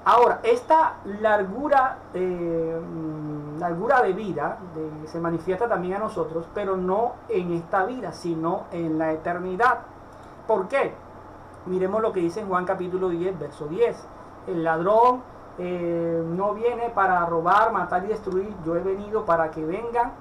Ahora, esta largura de vida se manifiesta también a nosotros, pero no en esta vida, sino en la eternidad. ¿Por qué? Miremos lo que dice en Juan capítulo 10, verso 10. El ladrón no viene para robar, matar y destruir. Yo he venido para que vengan,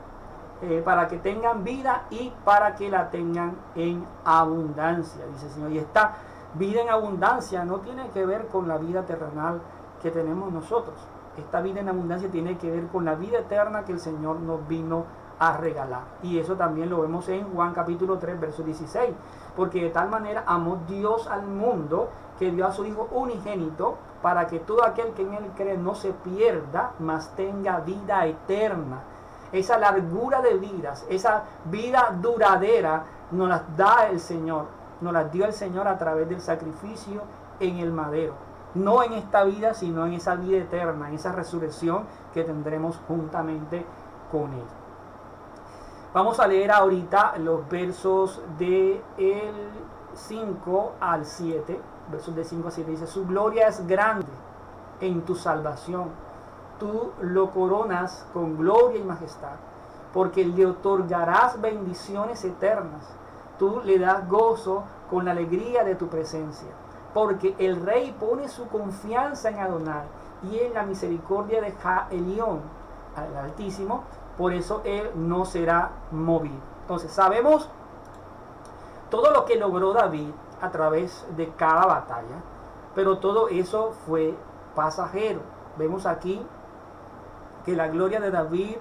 para que tengan vida y para que la tengan en abundancia, dice el Señor. Y esta vida en abundancia no tiene que ver con la vida terrenal que tenemos nosotros. Esta vida en abundancia tiene que ver con la vida eterna que el Señor nos vino a regalar. Y eso también lo vemos en Juan capítulo 3, verso 16. Porque de tal manera amó Dios al mundo, que dio a su Hijo unigénito, para que todo aquel que en él cree no se pierda, mas tenga vida eterna. Esa largura de vidas, esa vida duradera, nos las da el Señor. Nos las dio el Señor a través del sacrificio en el madero. No en esta vida, sino en esa vida eterna, en esa resurrección que tendremos juntamente con Él. Vamos a leer ahorita los versos del 5 al 7. Versos de 5 a 7 dice: su gloria es grande en tu salvación. Tú lo coronas con gloria y majestad, porque le otorgarás bendiciones eternas. Tú le das gozo con la alegría de tu presencia, porque el rey pone su confianza en Adonai y en la misericordia de Jaelión, al Altísimo, por eso él no será movido. Entonces sabemos todo lo que logró David a través de cada batalla, pero todo eso fue pasajero. Vemos aquí que la gloria de David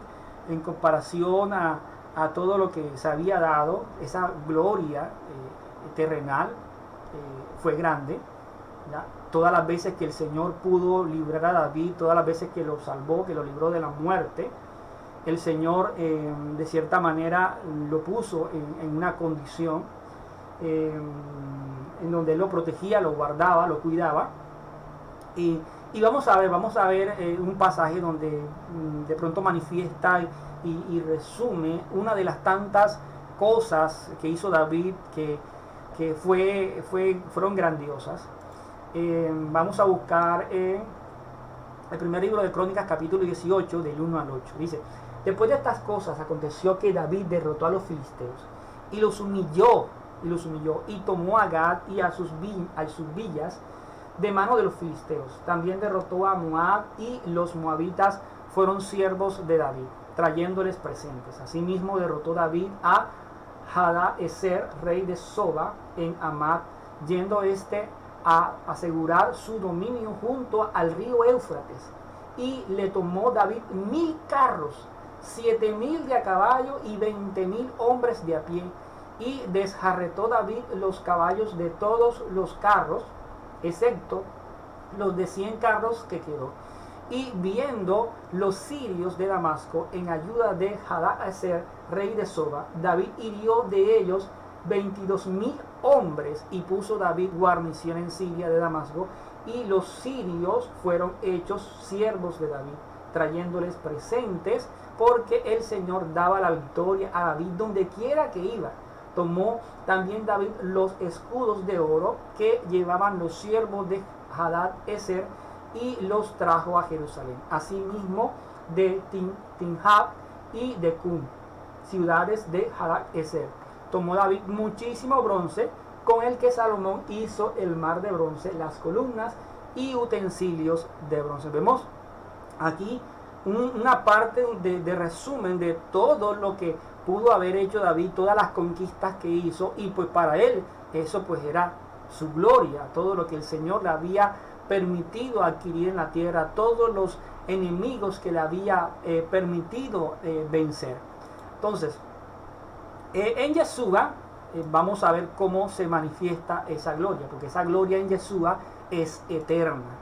en comparación a todo lo que se había dado, esa gloria terrenal fue grande, ¿ya? Todas las veces que el Señor pudo librar a David, todas las veces que lo salvó, que lo libró de la muerte, el Señor de cierta manera lo puso en una condición en donde Él lo protegía, lo guardaba, lo cuidaba. Y vamos a ver un pasaje donde de pronto manifiesta y resume una de las tantas cosas que hizo David que fueron grandiosas. Vamos a buscar el primer libro de Crónicas, capítulo 18, del 1 al 8. Dice: después de estas cosas aconteció que David derrotó a los filisteos y los humilló, y tomó a Gad y a sus villas de mano de los filisteos. También derrotó a Moab, y los moabitas fueron siervos de David, trayéndoles presentes. Asimismo derrotó David a Hadaezer, rey de Soba, en Amat, yendo a asegurar su dominio junto al río Éufrates. Y le tomó David 1000 carros, 7000 de a caballo y 20.000 hombres de a pie. Y desjarretó David los caballos de todos los carros, excepto los de 100 carros que quedó. Y viendo los sirios de Damasco en ayuda de Hadaezer, rey de Soba, David hirió de ellos 22.000 hombres, y puso David guarnición en Siria de Damasco, y los sirios fueron hechos siervos de David, trayéndoles presentes, porque el Señor daba la victoria a David donde quiera que iba. Tomó también David los escudos de oro que llevaban los siervos de Hadaezer y los trajo a Jerusalén. Asimismo de Tinjab y de Cum, ciudades de Hadaezer. Tomó David muchísimo bronce, con el que Salomón hizo el mar de bronce, las columnas y utensilios de bronce. Vemos aquí una parte de resumen de todo lo que pudo haber hecho David, todas las conquistas que hizo, y pues para él eso pues era su gloria, todo lo que el Señor le había permitido adquirir en la tierra, todos los enemigos que le había permitido vencer. Entonces, en Yeshua vamos a ver cómo se manifiesta esa gloria, porque esa gloria en Yeshua es eterna.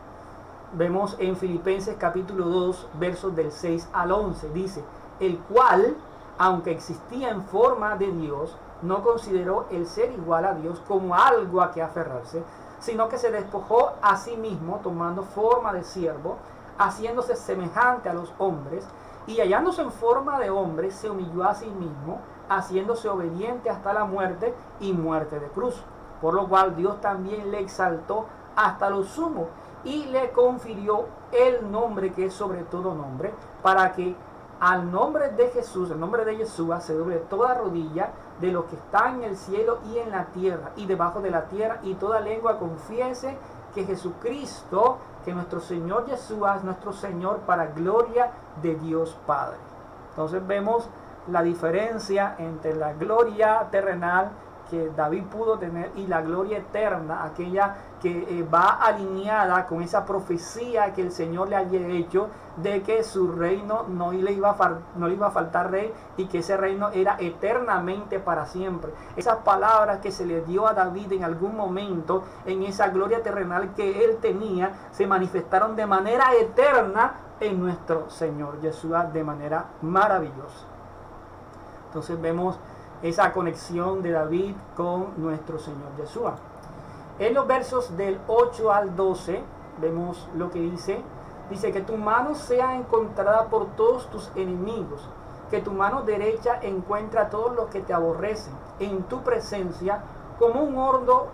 Vemos en Filipenses capítulo 2, versos del 6 al 11, dice: el cual, aunque existía en forma de Dios, no consideró el ser igual a Dios como algo a que aferrarse, sino que se despojó a sí mismo, tomando forma de siervo, haciéndose semejante a los hombres, y hallándose en forma de hombre, se humilló a sí mismo, haciéndose obediente hasta la muerte, y muerte de cruz. Por lo cual Dios también le exaltó hasta lo sumo, y le confirió el nombre que es sobre todo nombre, para que al nombre de Jesús, el nombre de Yeshua, se doble toda rodilla de los que están en el cielo y en la tierra y debajo de la tierra, y toda lengua confiese que Jesucristo, que nuestro Señor Yeshua es nuestro Señor, para gloria de Dios Padre. Entonces vemos la diferencia entre la gloria terrenal que David pudo tener y la gloria eterna, aquella que va alineada con esa profecía que el Señor le había hecho de que su reino no le iba a faltar rey, y que ese reino era eternamente para siempre. Esas palabras que se le dio a David en algún momento en esa gloria terrenal que él tenía, se manifestaron de manera eterna en nuestro Señor Yeshua de manera maravillosa. Entonces vemos esa conexión de David con nuestro Señor Yeshua. En los versos del 8 al 12 vemos lo que dice. Dice: que tu mano sea encontrada por todos tus enemigos, que tu mano derecha encuentre a todos los que te aborrecen. En tu presencia, como un horno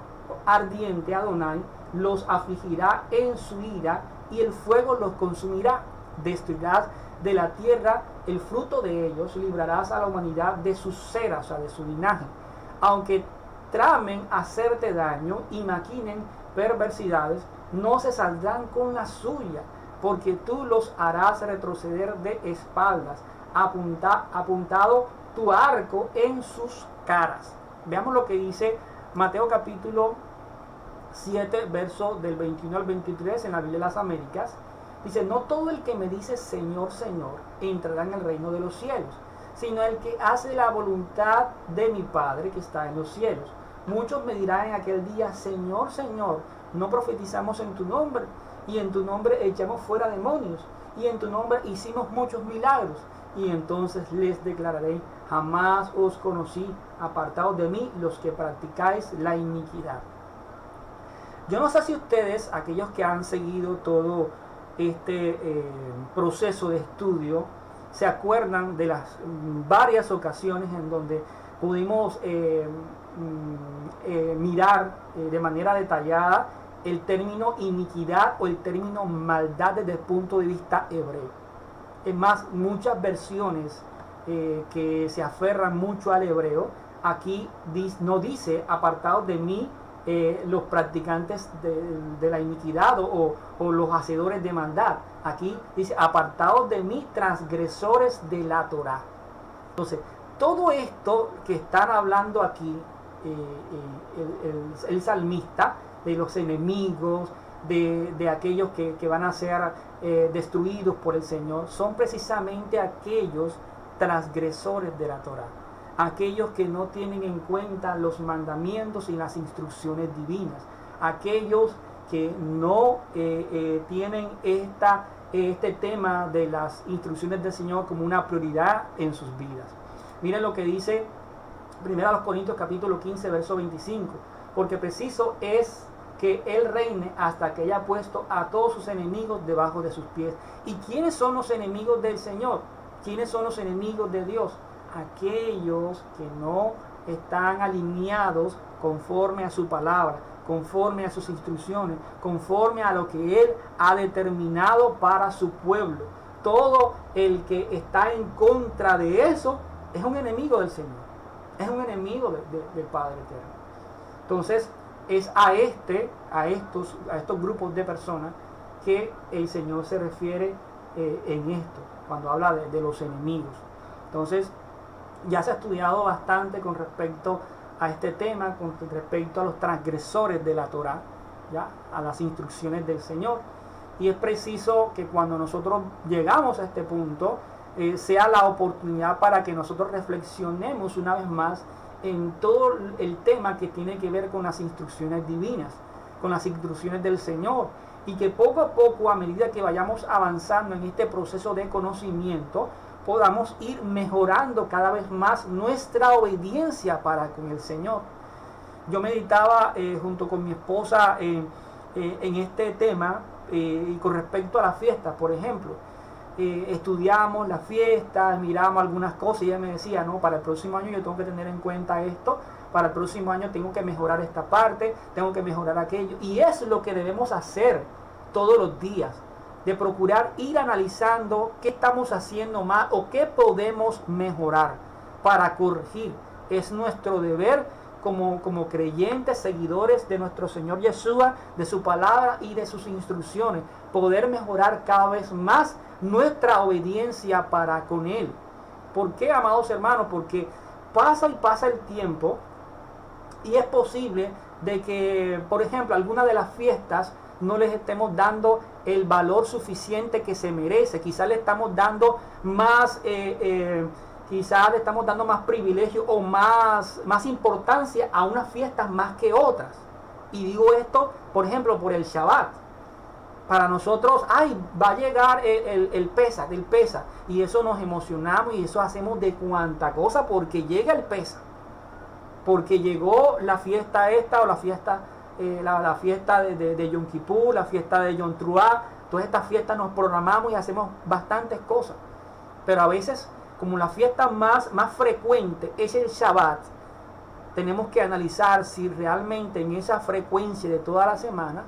ardiente, Adonai los afligirá en su ira, y el fuego los consumirá. Destruirás de la tierra el fruto de ellos, librarás a la humanidad de sus ceras, o sea, de su linaje. Aunque tramen hacerte daño y maquinen perversidades, no se saldrán con la suya, porque tú los harás retroceder de espaldas, apuntado tu arco en sus caras. Veamos lo que dice Mateo capítulo 7, verso del 21 al 23 en la Biblia de las Américas. Dice, no todo el que me dice Señor, Señor, entrará en el reino de los cielos, sino el que hace la voluntad de mi Padre que está en los cielos. Muchos me dirán en aquel día, Señor, Señor, no profetizamos en tu nombre, y en tu nombre echamos fuera demonios, y en tu nombre hicimos muchos milagros. Y entonces les declararé, jamás os conocí, apartados de mí los que practicáis la iniquidad. Yo no sé si ustedes, aquellos que han seguido todo este proceso de estudio, se acuerdan de las varias ocasiones en donde pudimos mirar de manera detallada el término iniquidad o el término maldad desde el punto de vista hebreo. Es más, muchas versiones que se aferran mucho al hebreo, aquí no dice apartados de mí los practicantes de la iniquidad o los hacedores de maldad. Aquí dice apartados de mí transgresores de la Torá. Entonces, todo esto que están hablando aquí el salmista, de los enemigos, de aquellos que van a ser destruidos por el Señor, son precisamente aquellos transgresores de la Torá, aquellos que no tienen en cuenta los mandamientos y las instrucciones divinas, aquellos que no tienen este tema de las instrucciones del Señor como una prioridad en sus vidas. Miren lo que dice 1 Corintios capítulo 15, verso 25, porque preciso es que Él reine hasta que haya puesto a todos sus enemigos debajo de sus pies. ¿Y quiénes son los enemigos del Señor? ¿Quiénes son los enemigos de Dios? Aquellos que no están alineados conforme a su palabra, conforme a sus instrucciones, conforme a lo que Él ha determinado para su pueblo. Todo el que está en contra de eso es un enemigo del Señor, es un enemigo del Padre Eterno. Entonces, es a estos grupos de personas que el Señor se refiere en esto, cuando habla de los enemigos. Entonces, ya se ha estudiado bastante con respecto a este tema, con respecto a los transgresores de la Torá, ¿ya? A las instrucciones del Señor. Y es preciso que cuando nosotros llegamos a este punto, sea la oportunidad para que nosotros reflexionemos una vez más en todo el tema que tiene que ver con las instrucciones divinas, con las instrucciones del Señor, y que poco a poco, a medida que vayamos avanzando en este proceso de conocimiento, podamos ir mejorando cada vez más nuestra obediencia para con el Señor. Yo meditaba junto con mi esposa en este tema y con respecto a las fiestas, por ejemplo. Estudiamos las fiestas, miramos algunas cosas y ella me decía, no, para el próximo año yo tengo que tener en cuenta esto, para el próximo año tengo que mejorar esta parte, tengo que mejorar aquello. Y es lo que debemos hacer todos los días, de procurar ir analizando qué estamos haciendo mal o qué podemos mejorar para corregir. Es nuestro deber como creyentes, seguidores de nuestro Señor Yeshua, de su palabra y de sus instrucciones, poder mejorar cada vez más nuestra obediencia para con Él. ¿Por qué, amados hermanos? Porque pasa y pasa el tiempo y es posible de que, por ejemplo, alguna de las fiestas no les estemos dando el valor suficiente que se merece. Quizás le estamos dando más privilegio o más importancia a unas fiestas más que otras. Y digo esto, por ejemplo, por el Shabbat. Para nosotros, va a llegar el Pesaj, y eso nos emocionamos y eso hacemos de cuanta cosa porque llega el Pesaj, porque llegó la fiesta esta o la fiesta de Yom Kippur, la fiesta de Yom Teruah. Todas estas fiestas nos programamos y hacemos bastantes cosas, pero a veces, como la fiesta más frecuente es el Shabbat, tenemos que analizar si realmente en esa frecuencia de toda la semana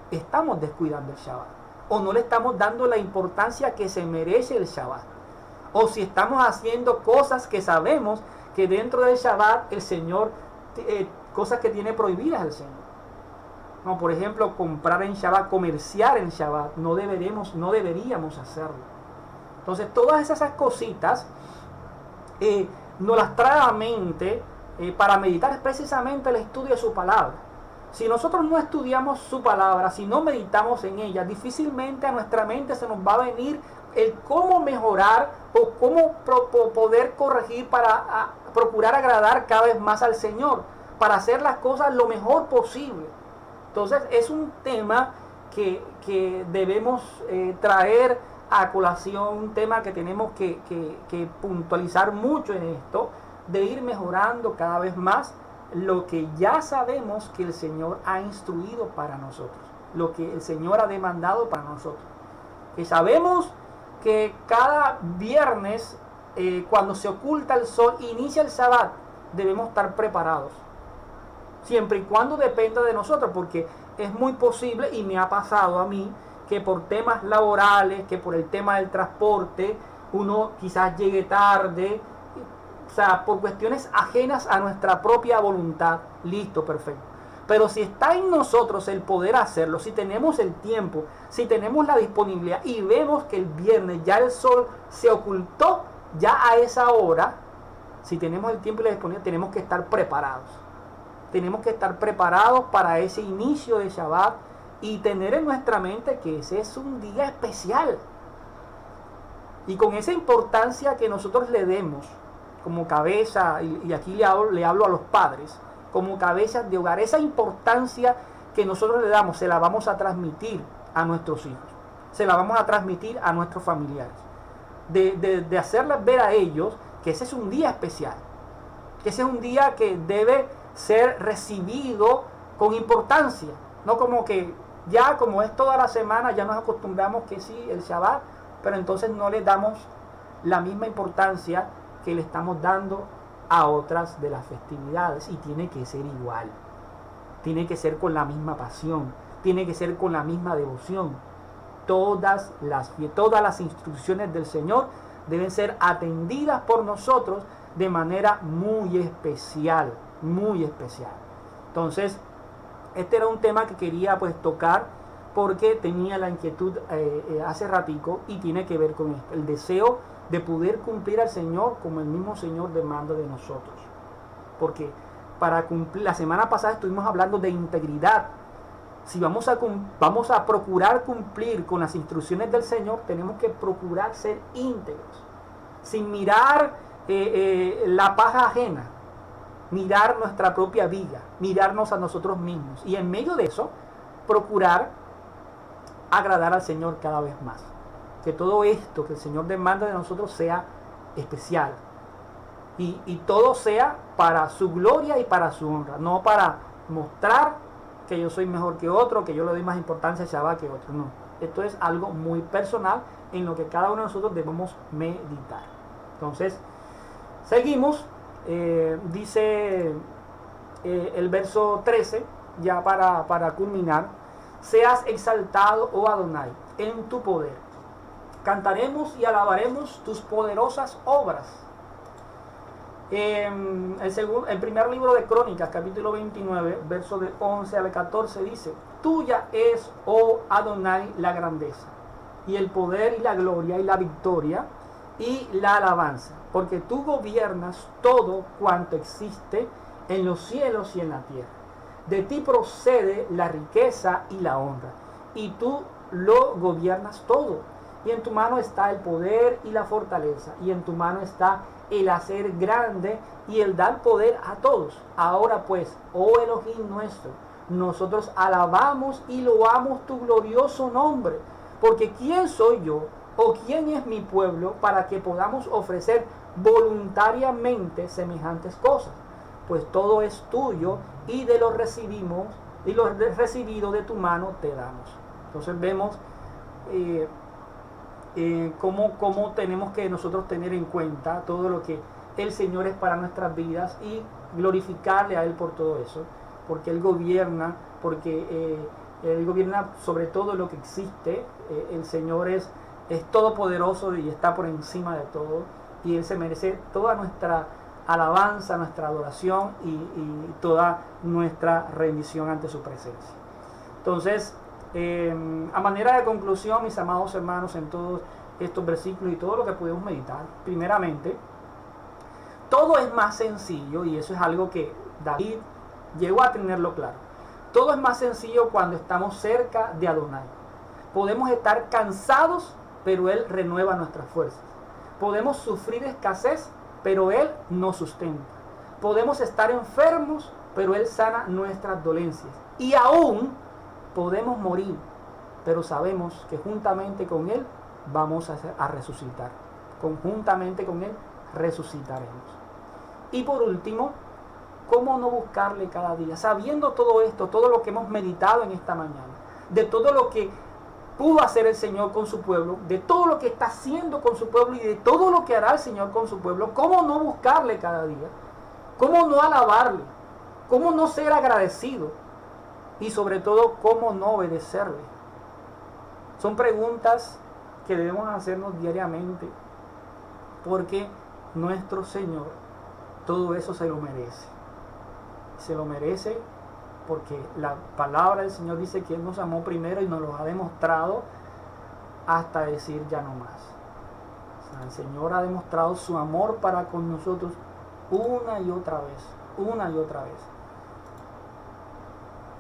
estamos descuidando el Shabbat, o no le estamos dando la importancia que se merece el Shabbat, o si estamos haciendo cosas que sabemos que dentro del Shabbat el Señor, cosas que tiene prohibidas el Señor. Como por ejemplo, comprar en Shabbat, comerciar en Shabbat, no deberíamos hacerlo. Entonces, todas esas cositas nos las trae a la mente para meditar es precisamente el estudio de su palabra. Si nosotros no estudiamos su palabra, si no meditamos en ella, difícilmente a nuestra mente se nos va a venir el cómo mejorar o cómo poder corregir para procurar agradar cada vez más al Señor, para hacer las cosas lo mejor posible. Entonces es un tema que debemos traer a colación, un tema que tenemos que puntualizar mucho en esto, de ir mejorando cada vez más lo que ya sabemos que el Señor ha instruido para nosotros, lo que el Señor ha demandado para nosotros. Que sabemos que cada viernes, cuando se oculta el sol, inicia el Sabbat, debemos estar preparados, siempre y cuando dependa de nosotros, porque es muy posible, y me ha pasado a mí, que por temas laborales, que por el tema del transporte, uno quizás llegue tarde, o sea, por cuestiones ajenas a nuestra propia voluntad. Listo, perfecto. Pero si está en nosotros el poder hacerlo, si tenemos el tiempo, si tenemos la disponibilidad y vemos que el viernes ya el sol se ocultó, ya a esa hora, si tenemos el tiempo y la disponibilidad, tenemos que estar preparados. Tenemos que estar preparados para ese inicio de Shabbat y tener en nuestra mente que ese es un día especial. Y con esa importancia que nosotros le demos como cabeza, y aquí le hablo a los padres, como cabezas de hogar, esa importancia que nosotros le damos, se la vamos a transmitir a nuestros hijos, se la vamos a transmitir a nuestros familiares, de hacerles ver a ellos que ese es un día especial, que ese es un día que debe ser recibido con importancia, no como que ya como es toda la semana, ya nos acostumbramos que sí, el Shabbat, pero entonces no le damos la misma importancia que le estamos dando a otras de las festividades, y tiene que ser igual, tiene que ser con la misma pasión, tiene que ser con la misma devoción. Todas las instrucciones del Señor deben ser atendidas por nosotros de manera muy especial, muy especial. Entonces, este era un tema que quería pues tocar, porque tenía la inquietud hace ratico, y tiene que ver con esto, el deseo de poder cumplir al Señor como el mismo Señor demanda de nosotros. Porque para cumplir, la semana pasada estuvimos hablando de integridad. Si vamos a procurar cumplir con las instrucciones del Señor, tenemos que procurar ser íntegros, sin mirar la paja ajena, mirar nuestra propia viga, mirarnos a nosotros mismos, y en medio de eso procurar agradar al Señor cada vez más. Que todo esto que el Señor demanda de nosotros sea especial, y todo sea para su gloria y para su honra, no para mostrar que yo soy mejor que otro, que yo le doy más importancia a Shabbat que otro. No, esto es algo muy personal en lo que cada uno de nosotros debemos meditar. Entonces, seguimos. Dice el verso 13, ya para culminar: seas exaltado, oh Adonai, en tu poder. Cantaremos y alabaremos tus poderosas obras. El primer libro de Crónicas, capítulo 29, verso del 11 al 14, dice: tuya es, oh Adonai, la grandeza, y el poder, y la gloria, y la victoria, y la alabanza, porque tú gobiernas todo cuanto existe en los cielos y en la tierra. De ti procede la riqueza y la honra, y tú lo gobiernas todo. Y en tu mano está el poder y la fortaleza, y en tu mano está el hacer grande y el dar poder a todos. Ahora pues, oh Elohim nuestro, nosotros alabamos y loamos tu glorioso nombre, porque ¿quién soy yo o quién es mi pueblo para que podamos ofrecer voluntariamente semejantes cosas? Pues todo es tuyo, y de lo recibimos, y lo recibido de tu mano te damos. Entonces vemos cómo tenemos que nosotros tener en cuenta todo lo que el Señor es para nuestras vidas, y glorificarle a Él por todo eso, porque Él gobierna, Él gobierna sobre todo lo que existe. El Señor es todopoderoso y está por encima de todo, y Él se merece toda nuestra alabanza, nuestra adoración y toda nuestra rendición ante su presencia. Entonces, a manera de conclusión, mis amados hermanos, en todos estos versículos y todo lo que pudimos meditar, primeramente, todo es más sencillo, y eso es algo que David llegó a tenerlo claro. Todo es más sencillo cuando estamos cerca de Adonai. Podemos estar cansados, pero Él renueva nuestras fuerzas. Podemos sufrir escasez, pero Él nos sustenta. Podemos estar enfermos, pero Él sana nuestras dolencias. Y aún podemos morir, pero sabemos que juntamente con Él vamos a resucitar. Conjuntamente con Él resucitaremos. Y por último, ¿cómo no buscarle cada día? Sabiendo todo esto, todo lo que hemos meditado en esta mañana, de todo lo que pudo hacer el Señor con su pueblo, de todo lo que está haciendo con su pueblo y de todo lo que hará el Señor con su pueblo, ¿cómo no buscarle cada día? ¿Cómo no alabarle? ¿Cómo no ser agradecido? Y sobre todo, ¿cómo no obedecerle? Son preguntas que debemos hacernos diariamente, porque nuestro Señor todo eso se lo merece. Se lo merece porque la palabra del Señor dice que Él nos amó primero y nos lo ha demostrado hasta decir ya no más. O sea, el Señor ha demostrado su amor para con nosotros una y otra vez, una y otra vez.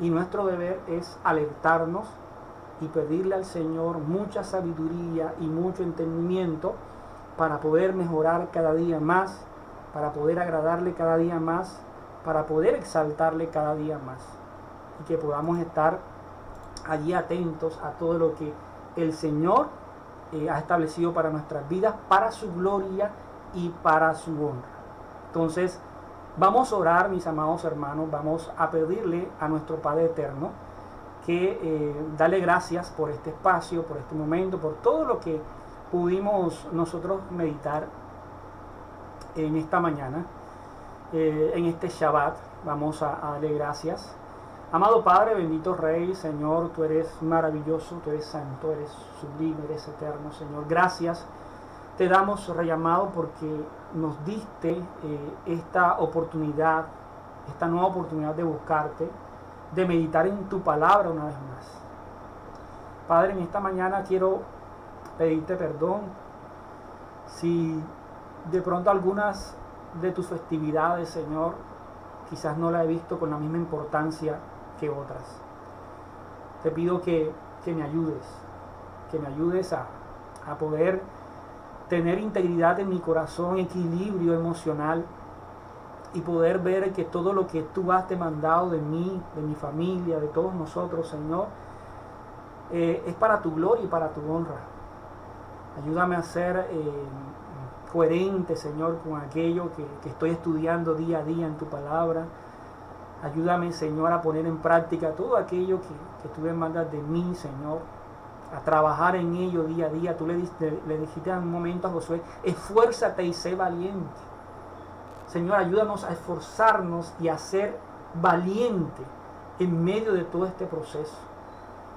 Y nuestro deber es alertarnos y pedirle al Señor mucha sabiduría y mucho entendimiento para poder mejorar cada día más, para poder agradarle cada día más, para poder exaltarle cada día más. Y que podamos estar allí atentos a todo lo que el Señor ha establecido para nuestras vidas, para su gloria y para su honra. Entonces, vamos a orar, mis amados hermanos, vamos a pedirle a nuestro Padre Eterno que darle gracias por este espacio, por este momento, por todo lo que pudimos nosotros meditar en esta mañana, en este Shabbat. Vamos a darle gracias. Amado Padre, bendito Rey, Señor, tú eres maravilloso, tú eres santo, eres sublime, eres eterno, Señor. Gracias te damos, Rey amado, porque nos diste esta oportunidad, esta nueva oportunidad de buscarte, de meditar en tu palabra una vez más. Padre, en esta mañana quiero pedirte perdón si de pronto algunas de tus festividades, Señor, quizás no la he visto con la misma importancia que otras. Te pido que me ayudes a poder tener integridad en mi corazón, equilibrio emocional y poder ver que todo lo que tú has demandado de mí, de mi familia, de todos nosotros, Señor, es para tu gloria y para tu honra. Ayúdame a ser coherente, Señor, con aquello que estoy estudiando día a día en tu palabra. Ayúdame, Señor, a poner en práctica todo aquello que tú demandas de mí, Señor, a trabajar en ello día a día. Tú le dijiste en un momento a Josué, esfuérzate y sé valiente. Señor, ayúdanos a esforzarnos y a ser valiente en medio de todo este proceso.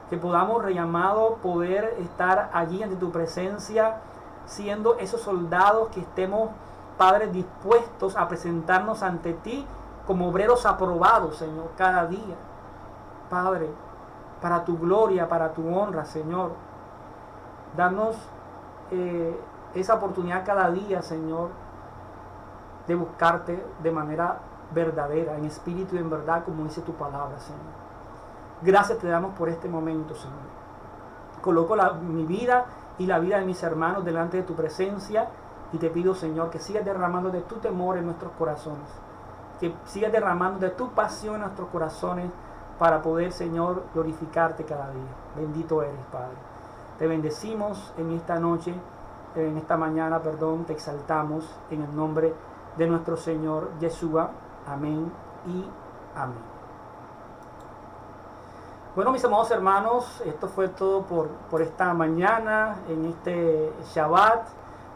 Que podamos, Rey amado, poder estar allí ante tu presencia, siendo esos soldados que estemos, Padre, dispuestos a presentarnos ante ti como obreros aprobados, Señor, cada día. Padre, para tu gloria, para tu honra, Señor. Danos esa oportunidad cada día, Señor, de buscarte de manera verdadera, en espíritu y en verdad, como dice tu palabra, Señor. Gracias te damos por este momento, Señor. Coloco mi vida y la vida de mis hermanos delante de tu presencia y te pido, Señor, que sigas derramando de tu temor en nuestros corazones, que sigas derramando de tu pasión en nuestros corazones para poder, Señor, glorificarte cada día. Bendito eres, Padre. Te bendecimos en esta noche, en esta mañana, perdón, te exaltamos en el nombre de nuestro Señor Yeshua. Amén y amén. Bueno, mis amados hermanos, esto fue todo por esta mañana, en este Shabbat.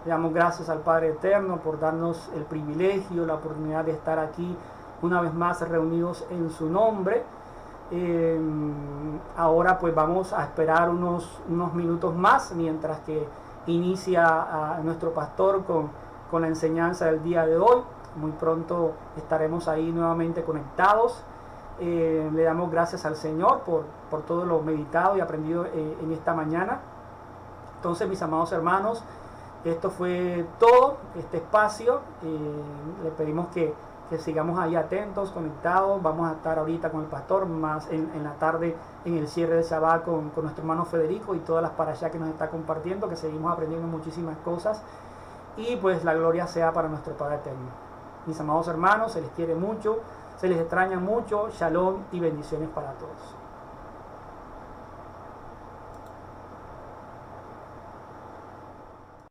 Le damos gracias al Padre Eterno por darnos el privilegio, la oportunidad de estar aquí una vez más reunidos en su nombre. Ahora pues vamos a esperar unos minutos más mientras que inicia a nuestro pastor con la enseñanza del día de hoy. Muy pronto estaremos ahí nuevamente conectados. Le damos gracias al Señor por todo lo meditado y aprendido en esta mañana. Entonces, mis amados hermanos, Esto fue todo, este espacio. Le pedimos que sigamos ahí atentos, conectados. Vamos a estar ahorita con el pastor, más en la tarde en el cierre de Shabbat con nuestro hermano Federico y todas las parashá que nos está compartiendo, que seguimos aprendiendo muchísimas cosas. Y pues la gloria sea para nuestro Padre Eterno. Mis amados hermanos, se les quiere mucho, se les extraña mucho. Shalom y bendiciones para todos.